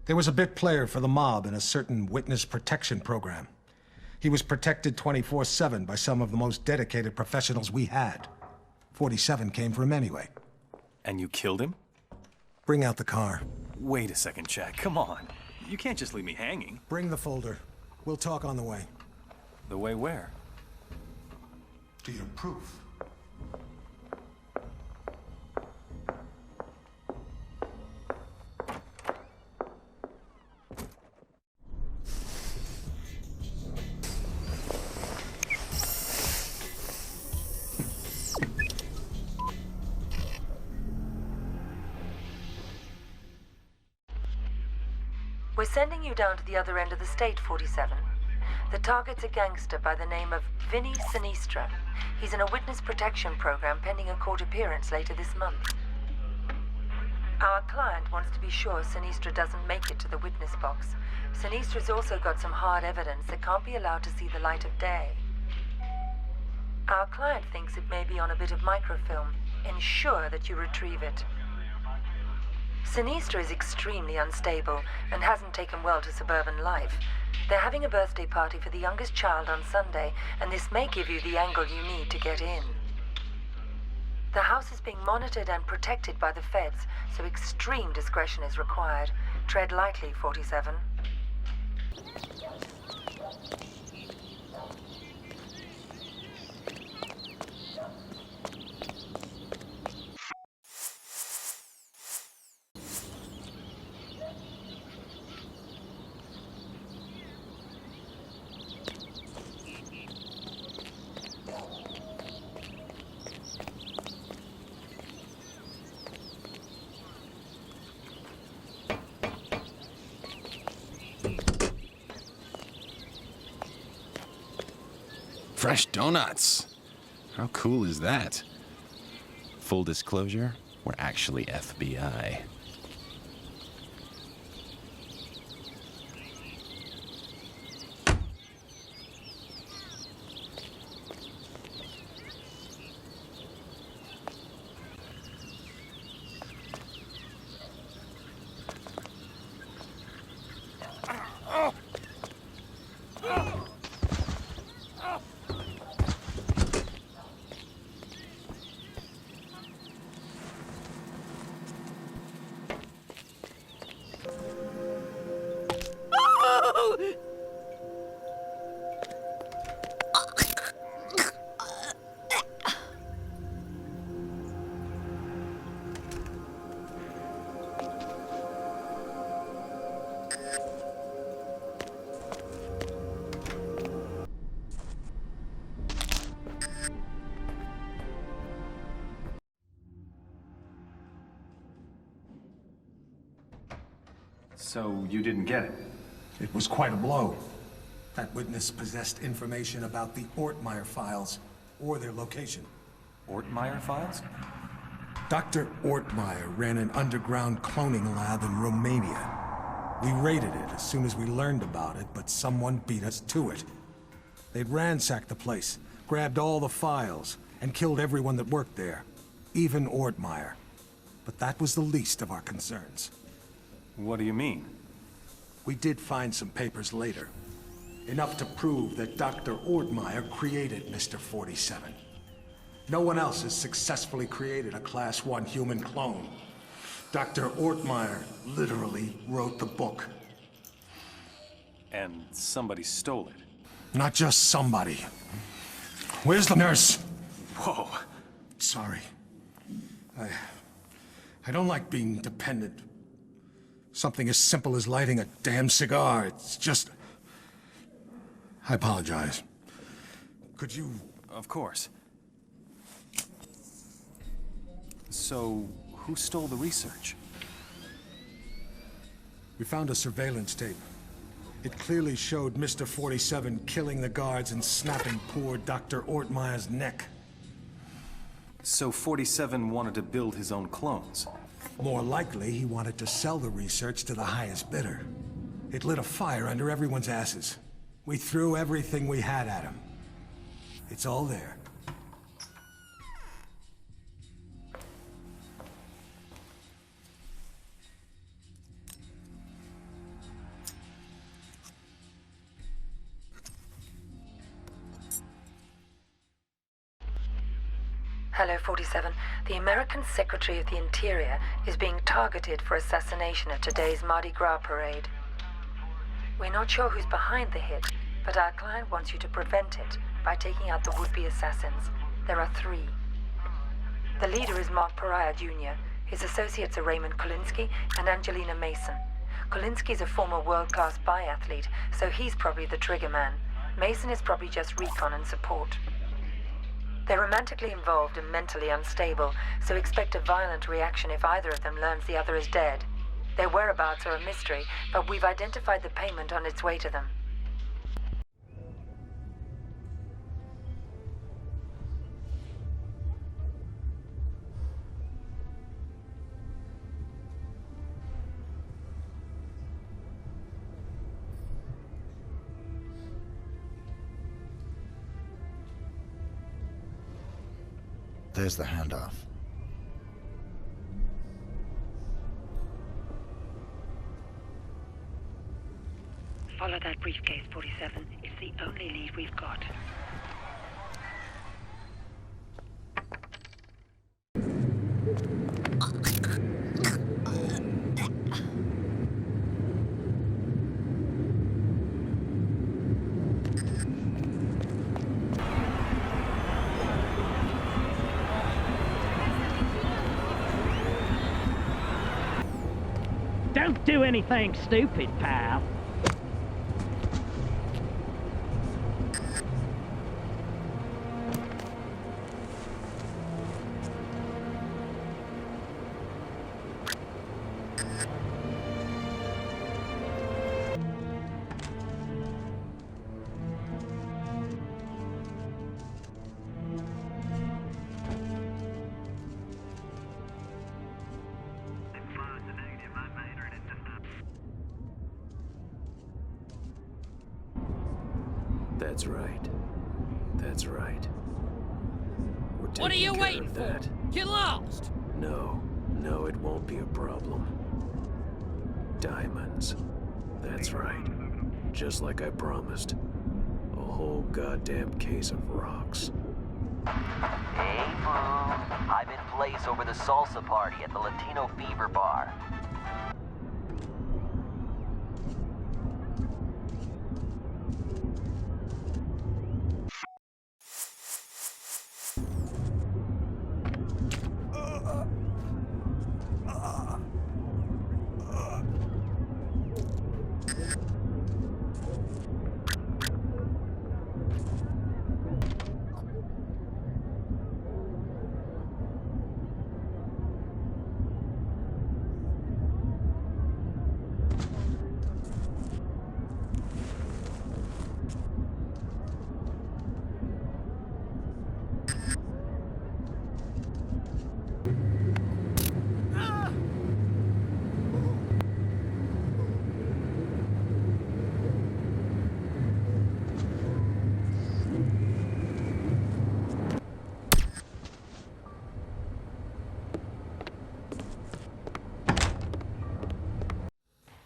There was a bit player for the mob in a certain witness protection program. He was protected 24/7 by some of the most dedicated professionals we had. 47 came for him anyway. And you killed him? Bring out the car. Wait a second, Jack. Come on. You can't just leave me hanging. Bring the folder. We'll talk on the way. The way where? To your proof. We're sending you down to the other end of the state, 47. The target's a gangster by the name of Vinny Sinistra. He's in a witness protection program pending a court appearance later this month. Our client wants to be sure Sinistra doesn't make it to the witness box. Sinistra's also got some hard evidence that can't be allowed to see the light of day. Our client thinks it may be on a bit of microfilm. Ensure that you retrieve it. Sinistra is extremely unstable and hasn't taken well to suburban life. They're having a birthday party for the youngest child on Sunday, and this may give you the angle you need to get in. The house is being monitored and protected by the feds, so extreme discretion is required. Tread lightly, 47. Fresh donuts. How cool is that? Full disclosure, we're actually FBI. So you didn't get it? It was quite a blow. That witness possessed information about the Ortmeyer files, or their location. Ortmeyer files? Dr. Ortmeyer ran an underground cloning lab in Romania. We raided it as soon as we learned about it, but someone beat us to it. They'd ransacked the place, grabbed all the files, and killed everyone that worked there, even Ortmeyer. But that was the least of our concerns. What do you mean? We did find some papers later. Enough to prove that Dr. Ortmeyer created Mr. 47. No one else has successfully created a Class 1 human clone. Dr. Ortmeyer literally wrote the book. And somebody stole it? Not just somebody. Where's the nurse? Whoa. Sorry. I don't like being dependent. Something as simple as lighting a damn cigar. It's just... I apologize. Could you... Of course. So, who stole the research? We found a surveillance tape. It clearly showed Mr. 47 killing the guards and snapping poor Dr. Ortmeyer's neck. So 47 wanted to build his own clones? More likely, he wanted to sell the research to the highest bidder. It lit a fire under everyone's asses. We threw everything we had at him. It's all there. Hello, 47. The American Secretary of the Interior is being targeted for assassination at today's Mardi Gras parade. We're not sure who's behind the hit, but our client wants you to prevent it by taking out the would-be assassins. There are 3. The leader is Mark Pariah Jr. His associates are Raymond Kolinsky and Angelina Mason. Kolinsky's a former world-class biathlete, so he's probably the trigger man. Mason is probably just recon and support. They're romantically involved and mentally unstable, so expect a violent reaction if either of them learns the other is dead. Their whereabouts are a mystery, but we've identified the payment on its way to them. There's the handoff. Follow that briefcase, 47. It's the only lead we've got. Don't do anything stupid, pal. That's right. That's right. We're What are you taking care waiting of for? that. Get lost! No, it won't be a problem. Diamonds. That's right. Just like I promised. A whole goddamn case of rocks. Hey, Boo. I'm in place over the salsa party at the Latino Fever Bar.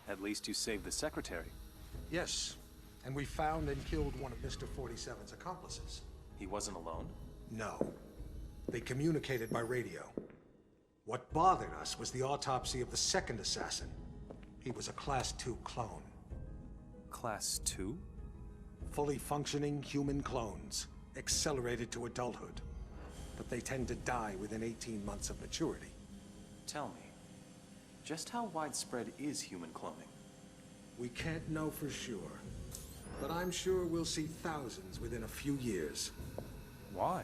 At least you saved the secretary. Yes, and we found and killed one of Mr. 47's accomplices. He wasn't alone? No. They communicated by radio. What bothered us was the autopsy of the second assassin. He was a Class 2 clone. Class 2? Fully functioning human clones, accelerated to adulthood. But they tend to die within 18 months of maturity. Tell me, just how widespread is human cloning? We can't know for sure, but I'm sure we'll see thousands within a few years. Why?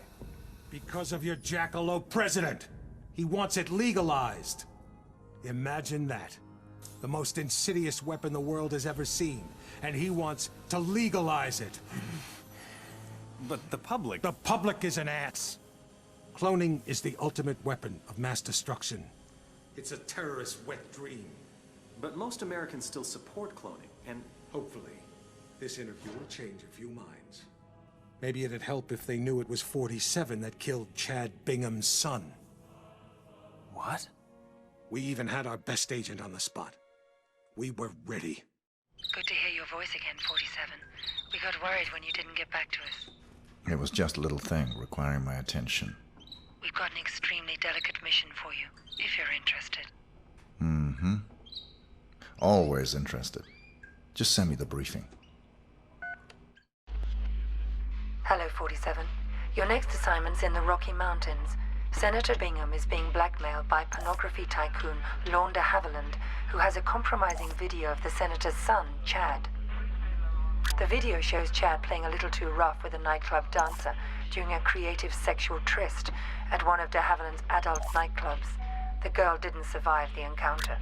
Because of your jackalope president! He wants it legalized! Imagine that. The most insidious weapon the world has ever seen, and he wants to legalize it. But the public... The public is an ass! Cloning is the ultimate weapon of mass destruction. It's a terrorist's wet dream. But most Americans still support cloning, and... Hopefully, this interview will change a few minds. Maybe it'd help if they knew it was 47 that killed Chad Bingham's son. What? We even had our best agent on the spot. We were ready. Good to hear your voice again, 47. We got worried when you didn't get back to us. It was just a little thing requiring my attention. We've got an extremely delicate mission for you, if you're interested. Mm-hmm. Always interested. Just send me the briefing. Hello, 47. Your next assignment's in the Rocky Mountains. Senator Bingham is being blackmailed by pornography tycoon Lorne de Havilland, who has a compromising video of the senator's son, Chad. The video shows Chad playing a little too rough with a nightclub dancer during a creative sexual tryst at one of de Havilland's adult nightclubs. The girl didn't survive the encounter.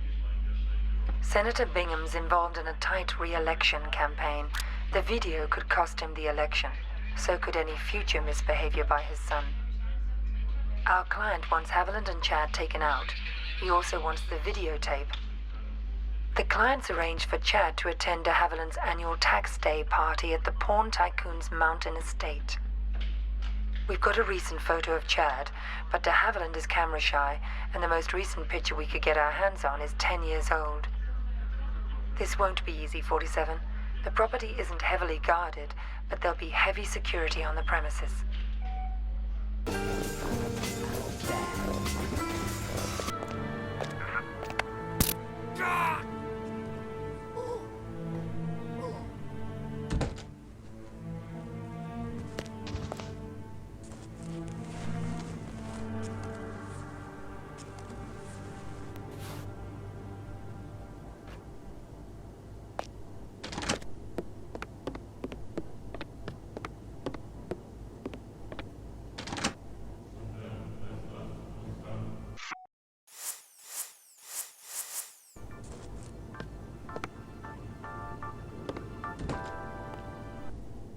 Senator Bingham's involved in a tight re-election campaign. The video could cost him the election. So could any future misbehavior by his son. Our client wants Haviland and Chad taken out. He also wants the videotape. The client's arranged for Chad to attend de Havilland's annual tax day party at the porn tycoon's mountain estate. We've got a recent photo of Chad, but de Havilland is camera shy, and the most recent picture we could get our hands on is 10 years old. This won't be easy, 47. The property isn't heavily guarded, but there'll be heavy security on the premises.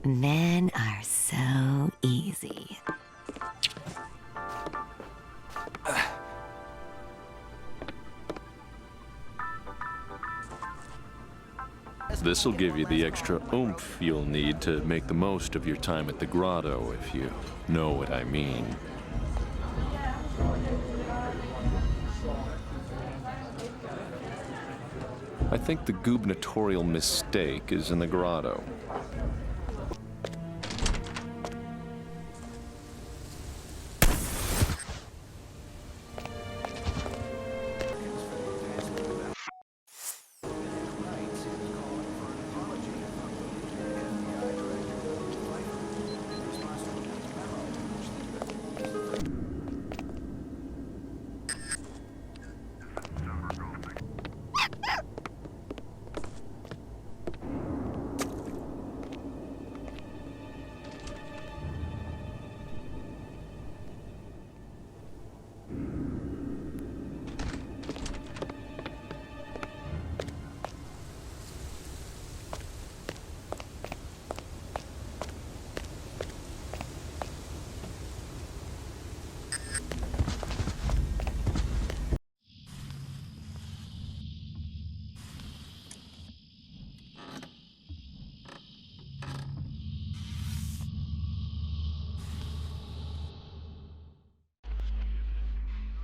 Men are so easy. This'll give you the extra oomph you'll need to make the most of your time at the grotto, if you know what I mean. I think the gubernatorial mistake is in the grotto.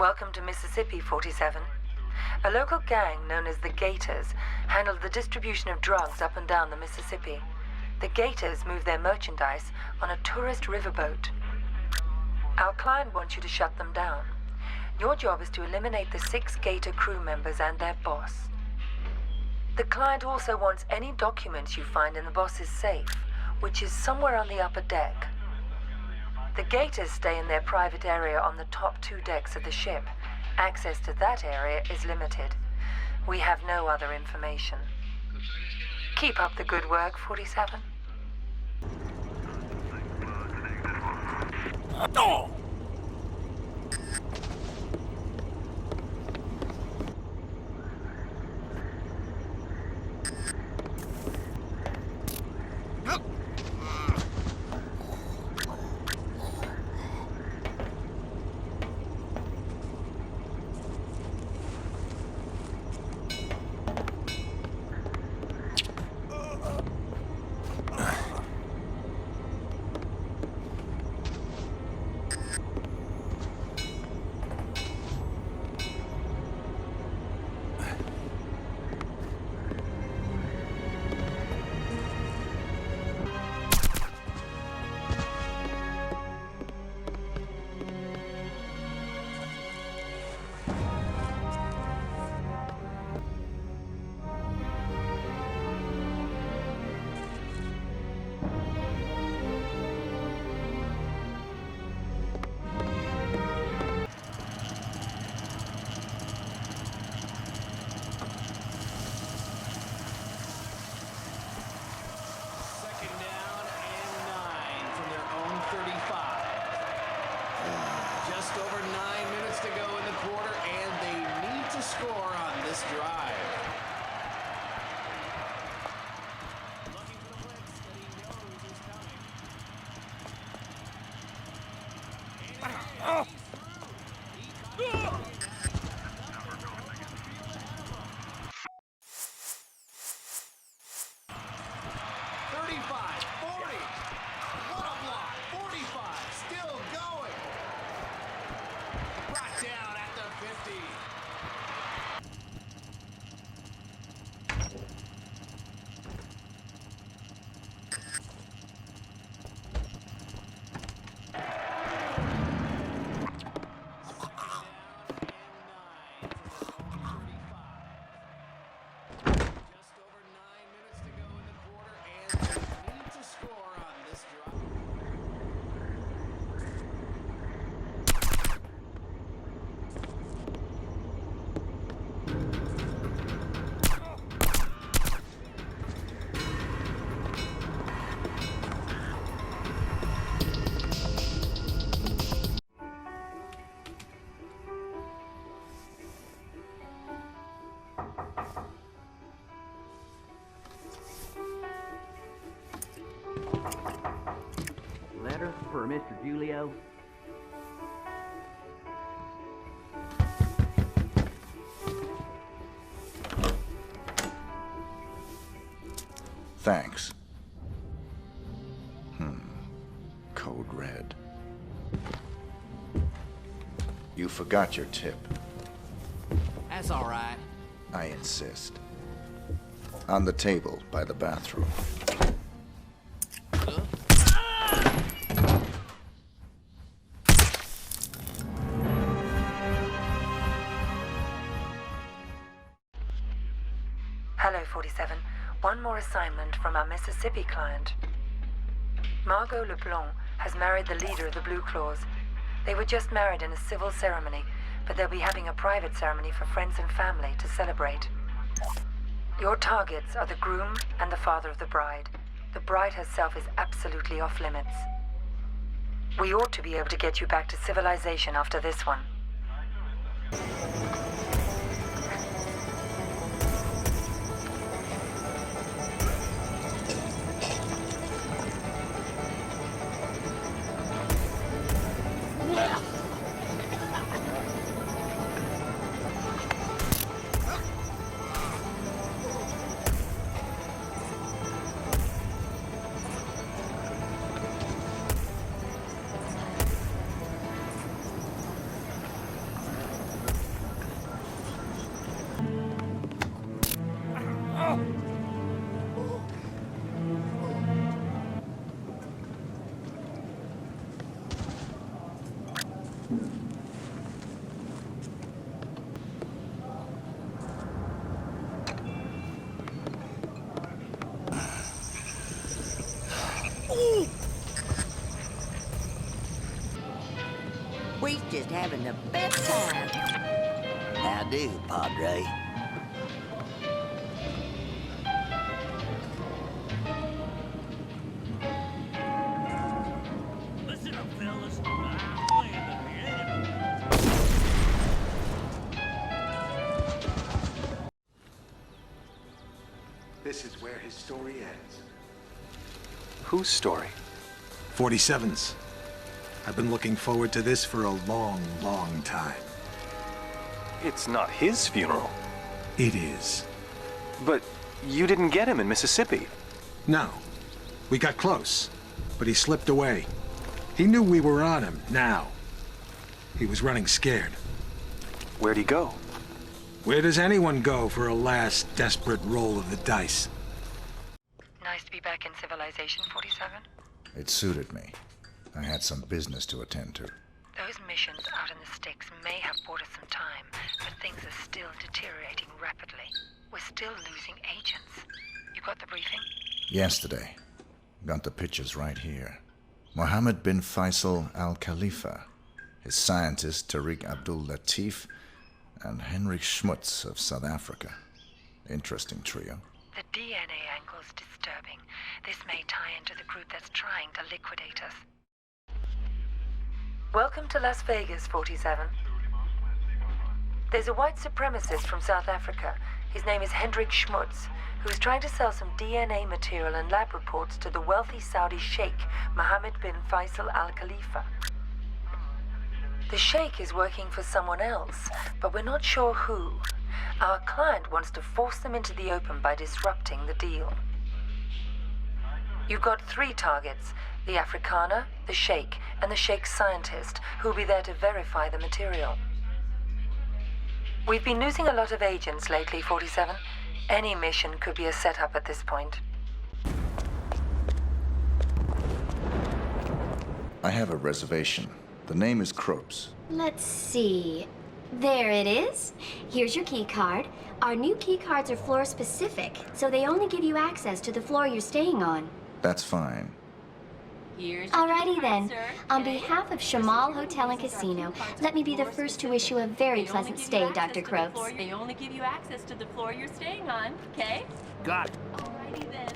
Welcome to Mississippi, 47. A local gang known as the Gators handled the distribution of drugs up and down the Mississippi. The Gators move their merchandise on a tourist riverboat. Our client wants you to shut them down. Your job is to eliminate the 6 Gator crew members and their boss. The client also wants any documents you find in the boss's safe, which is somewhere on the upper deck. The Gators stay in their private area on the top 2 decks of the ship. Access to that area is limited. We have no other information. Keep up the good work, 47. Letter for Mr. Julio. Thanks. Code red. You forgot your tip. That's all right. I insist. On the table by the bathroom. Hello, 47. One more assignment from our Mississippi client. Margot LeBlanc has married the leader of the Blue Claws. They were just married in a civil ceremony, but they'll be having a private ceremony for friends and family to celebrate. Your targets are the groom and the father of the bride. The bride herself is absolutely off limits. We ought to be able to get you back to civilization after this one. We's just having the best time. How do, Padre? Listen up, fellas. This is where his story ends. Whose story? 47's. I've been looking forward to this for a long, long time. It's not his funeral. It is. But you didn't get him in Mississippi. No. We got close, but he slipped away. He knew we were on him, now. He was running scared. Where'd he go? Where does anyone go for a last desperate roll of the dice? Nice to be back in civilization, 47. It suited me. I had some business to attend to. Those missions out in the sticks may have bought us some time, but things are still deteriorating rapidly. We're still losing agents. You got the briefing? Yesterday. Got the pictures right here. Mohammed bin Faisal Al Khalifa, his scientist Tariq Abdul Latif, and Henrik Schmutz of South Africa. Interesting trio. The DNA angle's disturbing. This may tie into the group that's trying to liquidate us. Welcome to Las Vegas, 47. There's a white supremacist from South Africa. His name is Hendrik Schmutz, who's trying to sell some DNA material and lab reports to the wealthy Saudi sheikh, Mohammed bin Faisal Al Khalifa. The sheikh is working for someone else, but we're not sure who. Our client wants to force them into the open by disrupting the deal. You've got 3 targets, the Afrikaner, the sheikh, and the sheikh's scientist, who'll be there to verify the material. We've been losing a lot of agents lately, 47. Any mission could be a setup at this point. I have a reservation. The name is Kropes. Let's see. There it is. Here's your key card. Our new key cards are floor specific, so they only give you access to the floor you're staying on. That's fine. Alrighty then. On behalf of Shamal Hotel and Casino, let me be the first to wish you a very pleasant stay, Dr. Kropes. They only give you access to the floor you're staying on, okay? Got it. Alrighty then.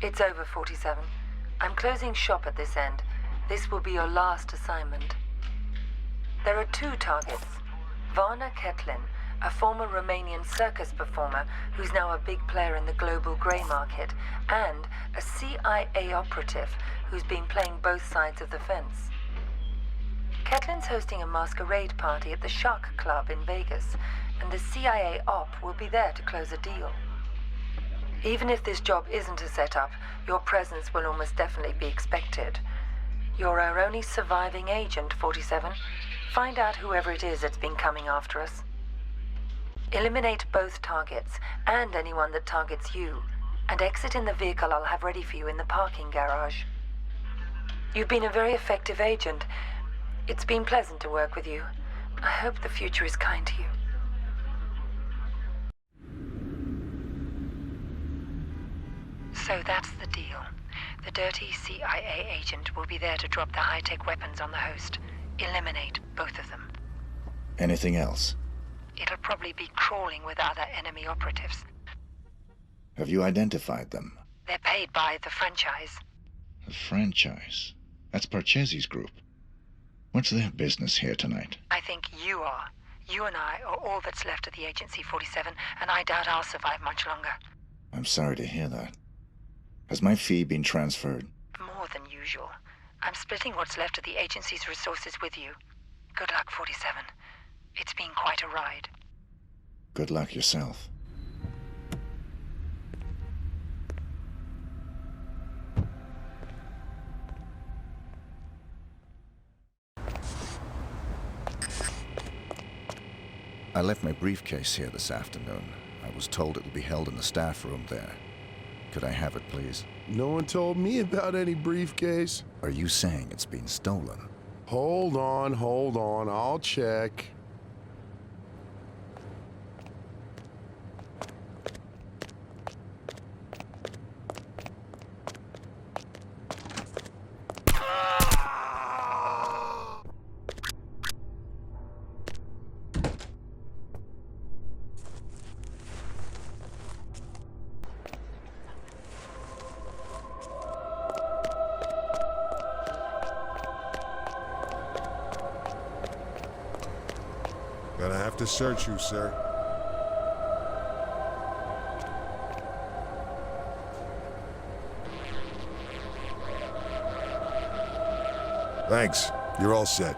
It's over, 47. I'm closing shop at this end. This will be your last assignment. There are 2 targets. Varna Ketlin, a former Romanian circus performer who's now a big player in the global grey market, and a CIA operative who's been playing both sides of the fence. Ketlin's hosting a masquerade party at the Shark Club in Vegas, and the CIA op will be there to close a deal. Even if this job isn't a setup, your presence will almost definitely be expected. You're our only surviving agent, 47. Find out whoever it is that's been coming after us. Eliminate both targets, and anyone that targets you, and exit in the vehicle I'll have ready for you in the parking garage. You've been a very effective agent. It's been pleasant to work with you. I hope the future is kind to you. So that's the deal. The dirty CIA agent will be there to drop the high-tech weapons on the host. Eliminate both of them. Anything else? It'll probably be crawling with other enemy operatives. Have you identified them? They're paid by the franchise. The franchise? That's Parcheesi's group. What's their business here tonight? I think you are. You and I are all that's left of the agency, 47, and I doubt I'll survive much longer. I'm sorry to hear that. Has my fee been transferred? More than usual. I'm splitting what's left of the agency's resources with you. Good luck, 47. It's been quite a ride. Good luck yourself. I left my briefcase here this afternoon. I was told it would be held in the staff room there. Could I have it, please? No one told me about any briefcase. Are you saying it's been stolen? Hold on, I'll check. Gonna have to search you, sir. Thanks. You're all set.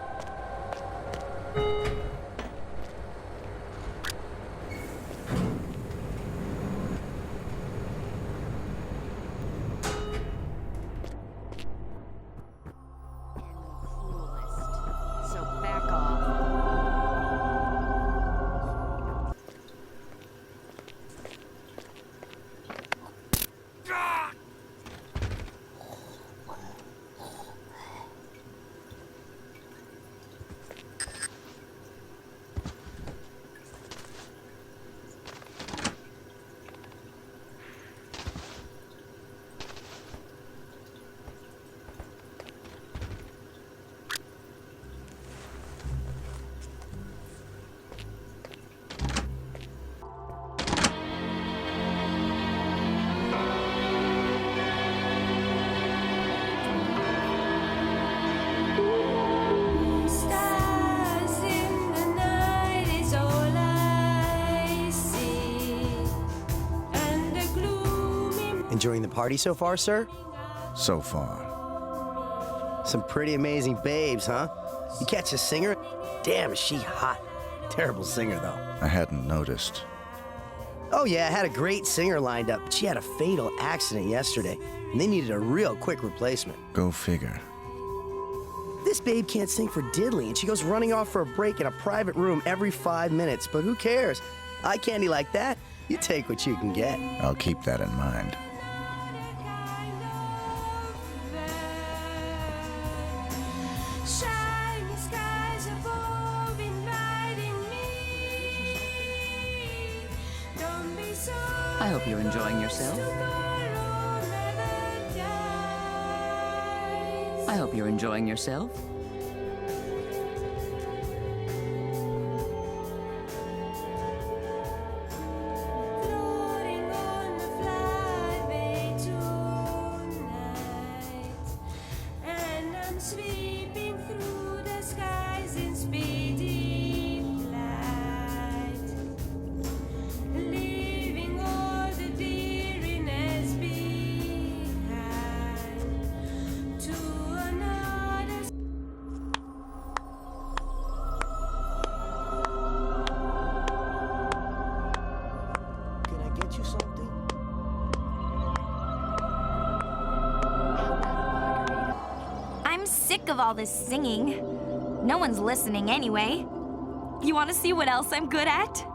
Enjoying the party so far, sir? So far. Some pretty amazing babes, huh? You catch a singer? Damn, is she hot. Terrible singer, though. I hadn't noticed. Oh, yeah, I had a great singer lined up, but she had a fatal accident yesterday, and they needed a real quick replacement. Go figure. This babe can't sing for diddly, and she goes running off for a break in a private room every 5 minutes, but who cares? Eye candy like that, you take what you can get. I'll keep that in mind. I hope you're enjoying yourself. I hope you're enjoying yourself. sweeping through the skies in speedy flight, leaving all the dearness behind to another. Can I get you something? I'm sick of all this singing. No one's listening anyway. You want to see what else I'm good at?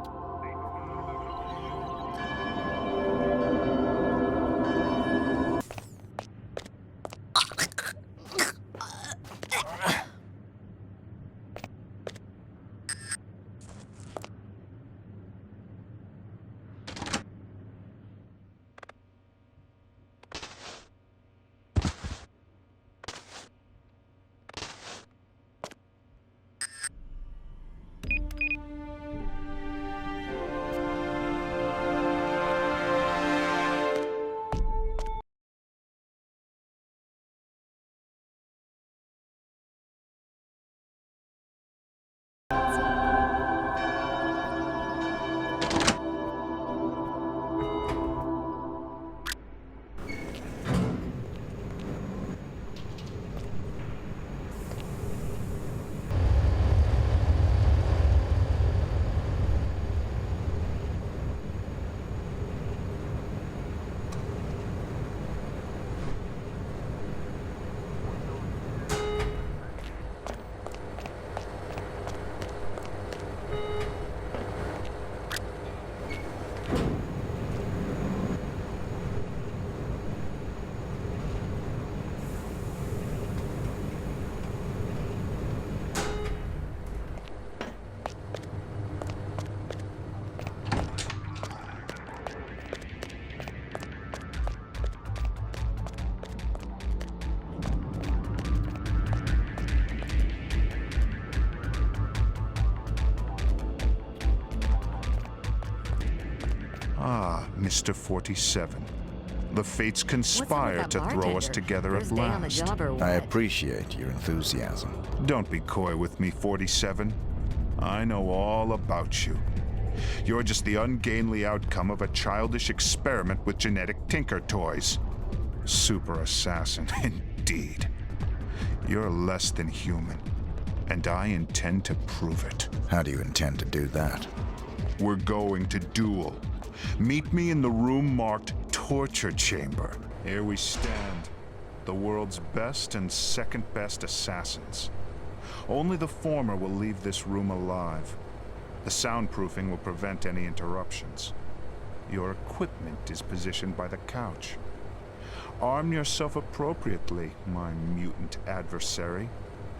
Ah, Mr. 47. The fates conspire to throw us together at last. I appreciate your enthusiasm. Don't be coy with me, 47. I know all about you. You're just the ungainly outcome of a childish experiment with genetic tinker toys. Super assassin, indeed. You're less than human, and I intend to prove it. How do you intend to do that? We're going to duel. Meet me in the room marked Torture Chamber. Here we stand, the world's best and second best assassins. Only the former will leave this room alive. The soundproofing will prevent any interruptions. Your equipment is positioned by the couch. Arm yourself appropriately, my mutant adversary,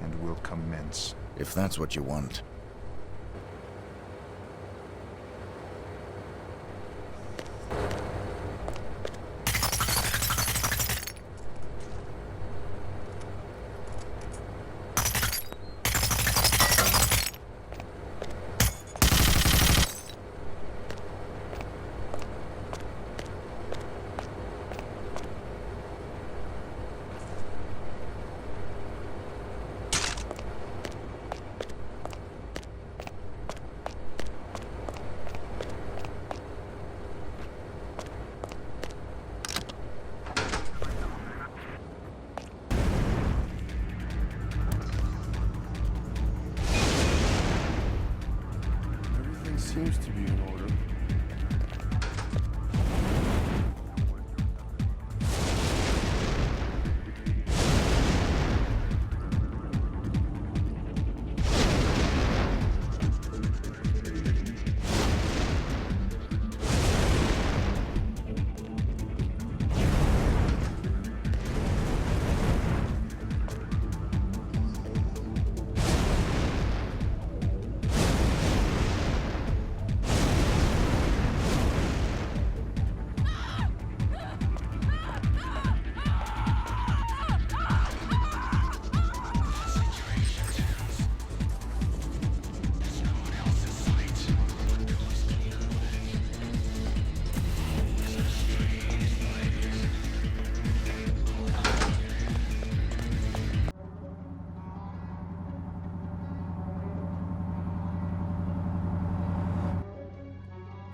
and we'll commence. If that's what you want. Seems to be in order.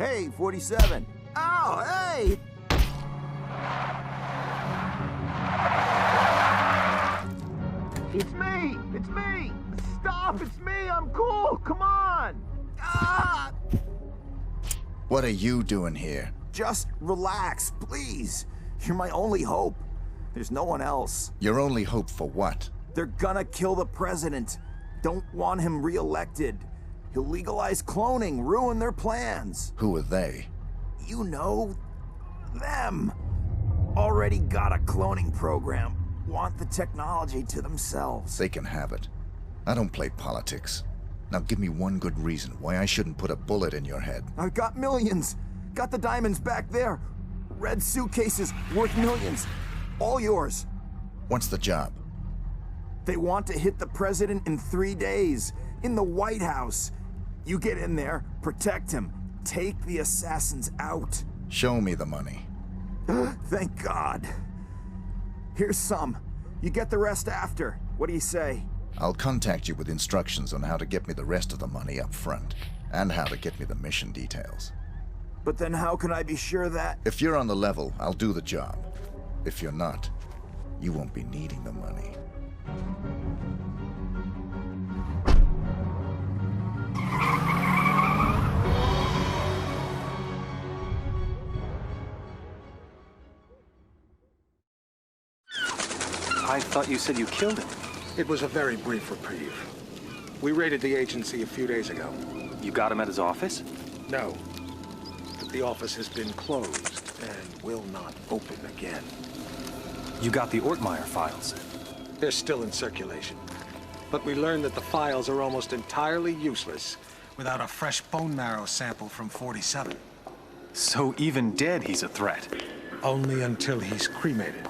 Hey, 47. Oh, hey! It's me! It's me! Stop! It's me! I'm cool! Come on! Ah! What are you doing here? Just relax, please. You're my only hope. There's no one else. Your only hope for what? They're gonna kill the president. Don't want him re-elected. He'll legalize cloning, ruin their plans. Who are they? You know, them. Already got a cloning program. Want the technology to themselves. They can have it. I don't play politics. Now give me one good reason why I shouldn't put a bullet in your head. I've got millions. Got the diamonds back there. Red suitcases worth millions. All yours. What's the job? They want to hit the president in 3 days. In the White House. You get in there, protect him. Take the assassins out. Show me the money. Thank God. Here's some. You get the rest after. What do you say? I'll contact you with instructions on how to get me the rest of the money up front, and how to get me the mission details. But then how can I be sure that... If you're on the level, I'll do the job. If you're not, you won't be needing the money. I thought you said you killed him. It was a very brief reprieve. We raided the agency a few days ago. You got him at his office? No. But the office has been closed and will not open again. You got the Ortmeyer files? They're still in circulation. But we learned that the files are almost entirely useless without a fresh bone marrow sample from 47. So even dead, he's a threat? Only until he's cremated.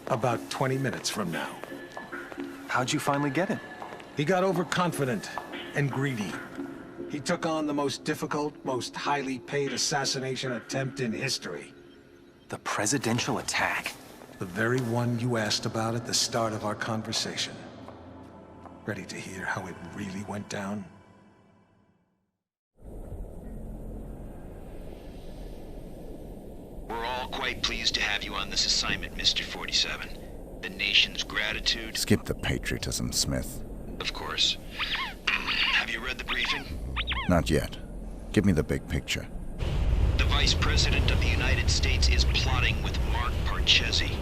About 20 minutes from now. How'd you finally get him? He got overconfident and greedy. He took on the most difficult, most highly paid assassination attempt in history. The presidential attack? The very one you asked about at the start of our conversation. Ready to hear how it really went down? We're all quite pleased to have you on this assignment, Mr. 47. The nation's gratitude... Skip the patriotism, Smith. Of course. Have you read the briefing? Not yet. Give me the big picture. The Vice President of the United States is plotting with Mark Parchesi.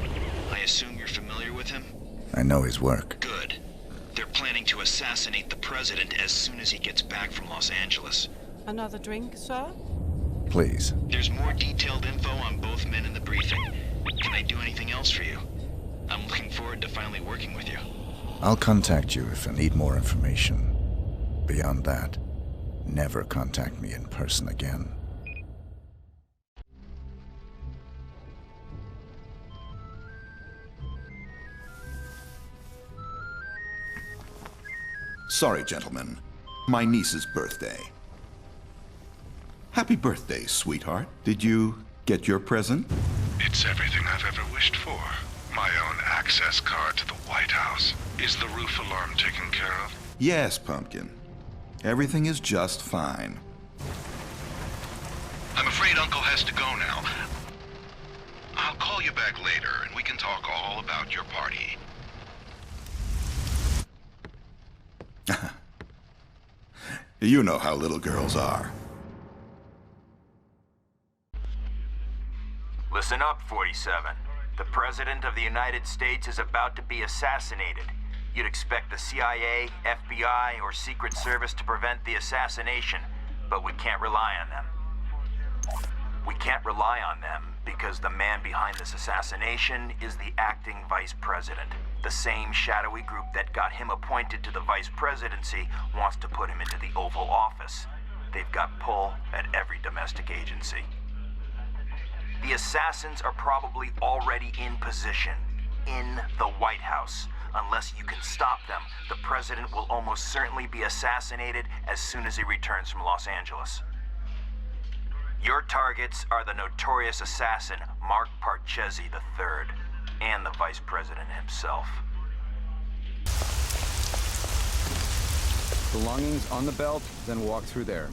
I assume you're familiar with him? I know his work. Good. They're planning to assassinate the president as soon as he gets back from Los Angeles. Another drink, sir? Please. There's more detailed info on both men in the briefing. Can I do anything else for you? I'm looking forward to finally working with you. I'll contact you if I need more information. Beyond that, never contact me in person again. Sorry, gentlemen. My niece's birthday. Happy birthday, sweetheart. Did you get your present? It's everything I've ever wished for. My own access card to the White House. Is the roof alarm taken care of? Yes, Pumpkin. Everything is just fine. I'm afraid Uncle has to go now. I'll call you back later and we can talk all about your party. You know how little girls are. Listen up, 47. The President of the United States is about to be assassinated. You'd expect the CIA, FBI, or Secret Service to prevent the assassination, but we can't rely on them. We can't rely on them because the man behind this assassination is the acting Vice President. The same shadowy group that got him appointed to the Vice Presidency wants to put him into the Oval Office. They've got pull at every domestic agency. The assassins are probably already in position, in the White House. Unless you can stop them, the president will almost certainly be assassinated as soon as he returns from Los Angeles. Your targets are the notorious assassin, Mark Parchesi III, and the Vice President himself. Belongings on the belt, then walk through there.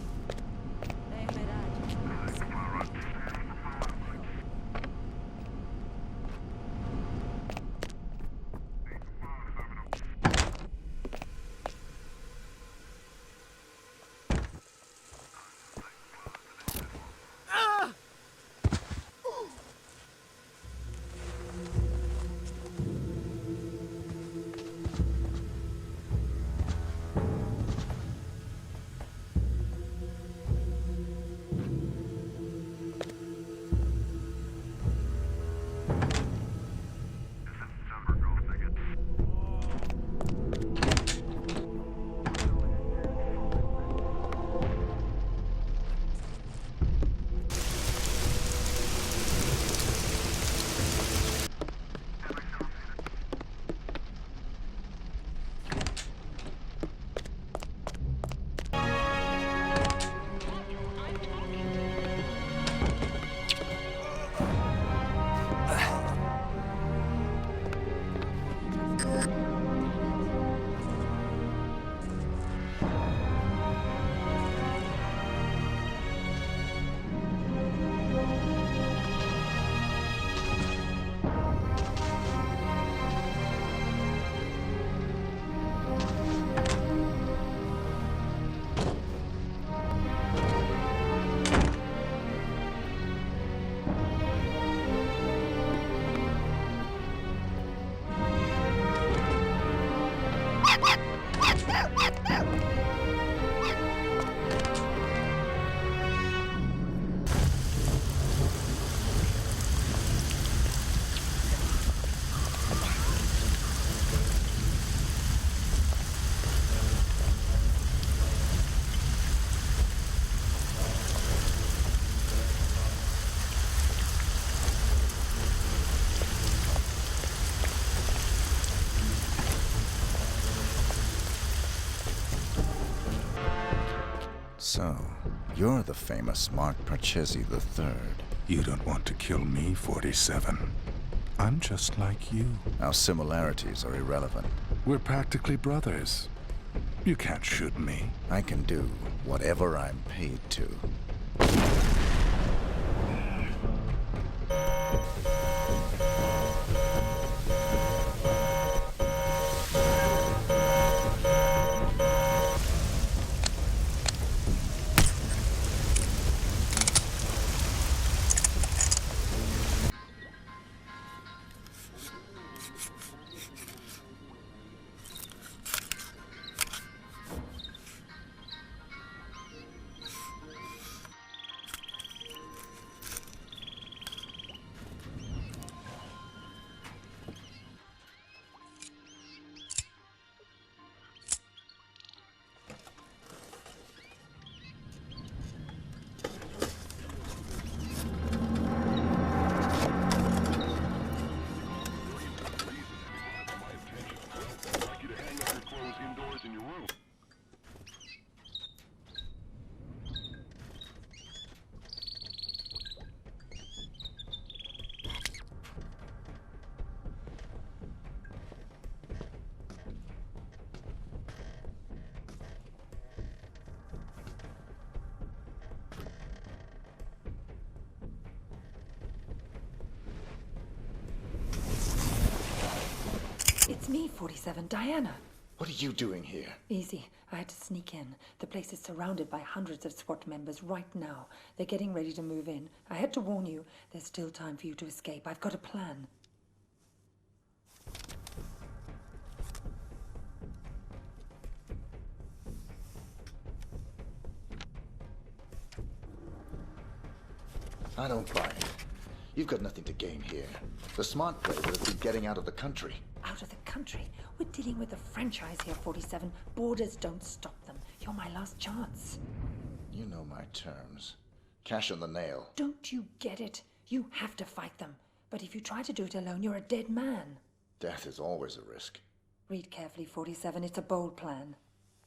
So, you're the famous Mark Parchesi III. You don't want to kill me, 47. I'm just like you. Our similarities are irrelevant. We're practically brothers. You can't shoot me. I can do whatever I'm paid to. It's me, 47, Diana. What are you doing here? Easy. I had to sneak in. The place is surrounded by hundreds of SWAT members right now. They're getting ready to move in. I had to warn you, there's still time for you to escape. I've got a plan. I don't buy it. You've got nothing to gain here. The smart play would have been getting out of the country. Out of the country? We're dealing with a franchise here, 47. Borders don't stop them. You're my last chance. You know my terms. Cash on the nail. Don't you get it? You have to fight them. But if you try to do it alone, you're a dead man. Death is always a risk. Read carefully, 47. It's a bold plan.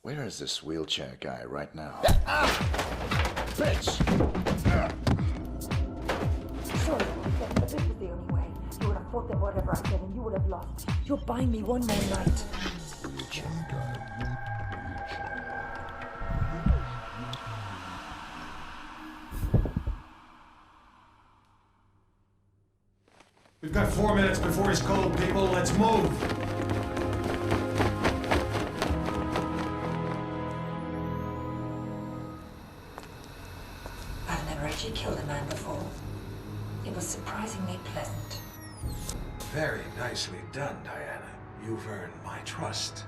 Where is this wheelchair guy right now? Bitch! Sorry, but this was the only way. You would have fought them whatever I said, and you would have lost. You're buying me one more night. We've got 4 minutes before he's called, people. Let's move. I've never actually killed a man before. It was surprisingly pleasant. Very nicely done, Diana. You've earned my trust.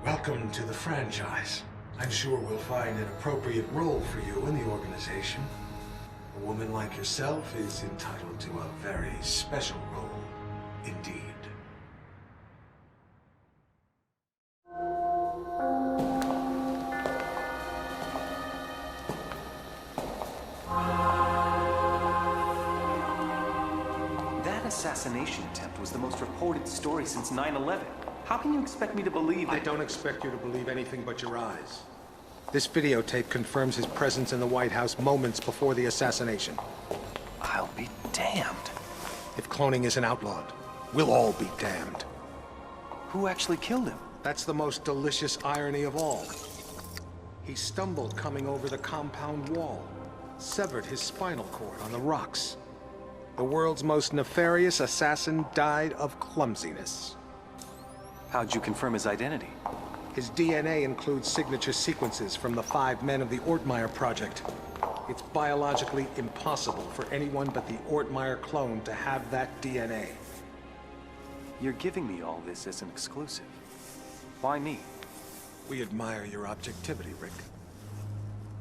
Welcome to the franchise. I'm sure we'll find an appropriate role for you in the organization. A woman like yourself is entitled to a very special role, indeed. That assassination attempt was the most reported story since 9/11. How can you expect me to believe that— I don't expect you to believe anything but your eyes. This videotape confirms his presence in the White House moments before the assassination. I'll be damned. If cloning isn't outlawed, we'll all be damned. Who actually killed him? That's the most delicious irony of all. He stumbled coming over the compound wall, severed his spinal cord on the rocks. The world's most nefarious assassin died of clumsiness. How'd you confirm his identity? His DNA includes signature sequences from the 5 men of the Ortmeyer project. It's biologically impossible for anyone but the Ortmeyer clone to have that DNA. You're giving me all this as an exclusive. Why me? We admire your objectivity, Rick.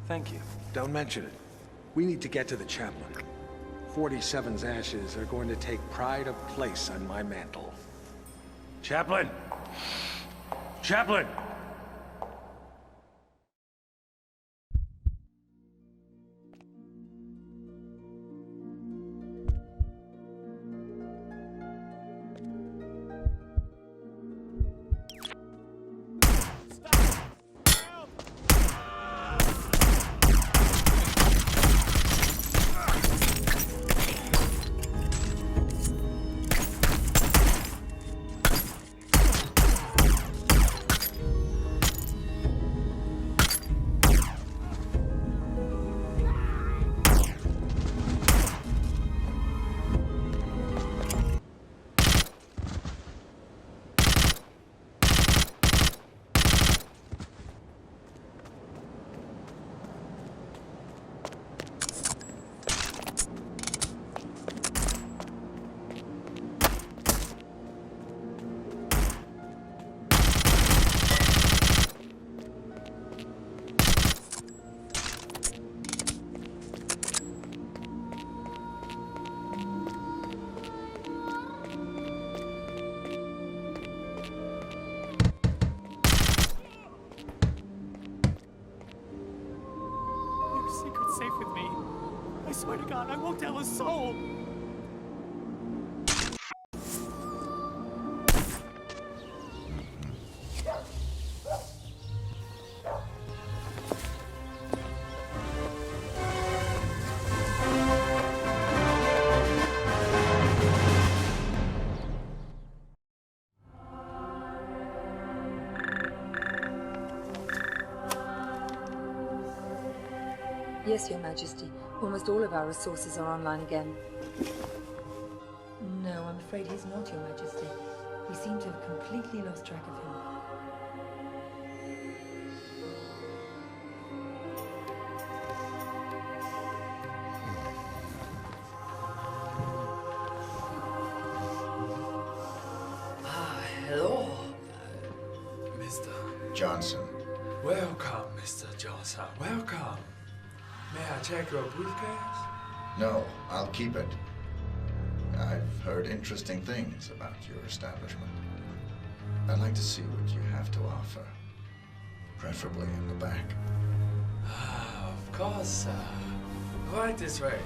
Thank you. Don't mention it. We need to get to the chaplain. 47's ashes are going to take pride of place on my mantle. Chaplain! Chaplain! Secret's safe with me. I swear to God, I won't tell a soul. Yes, Your Majesty. Almost all of our resources are online again. No, I'm afraid he's not, Your Majesty. We seem to have completely lost track of him. Hello, Mr. Johnson. Welcome, Mr. Johnson. Welcome. May I check your briefcase? No, I'll keep it. I've heard interesting things about your establishment. I'd like to see what you have to offer. Preferably in the back. Of course, right this way.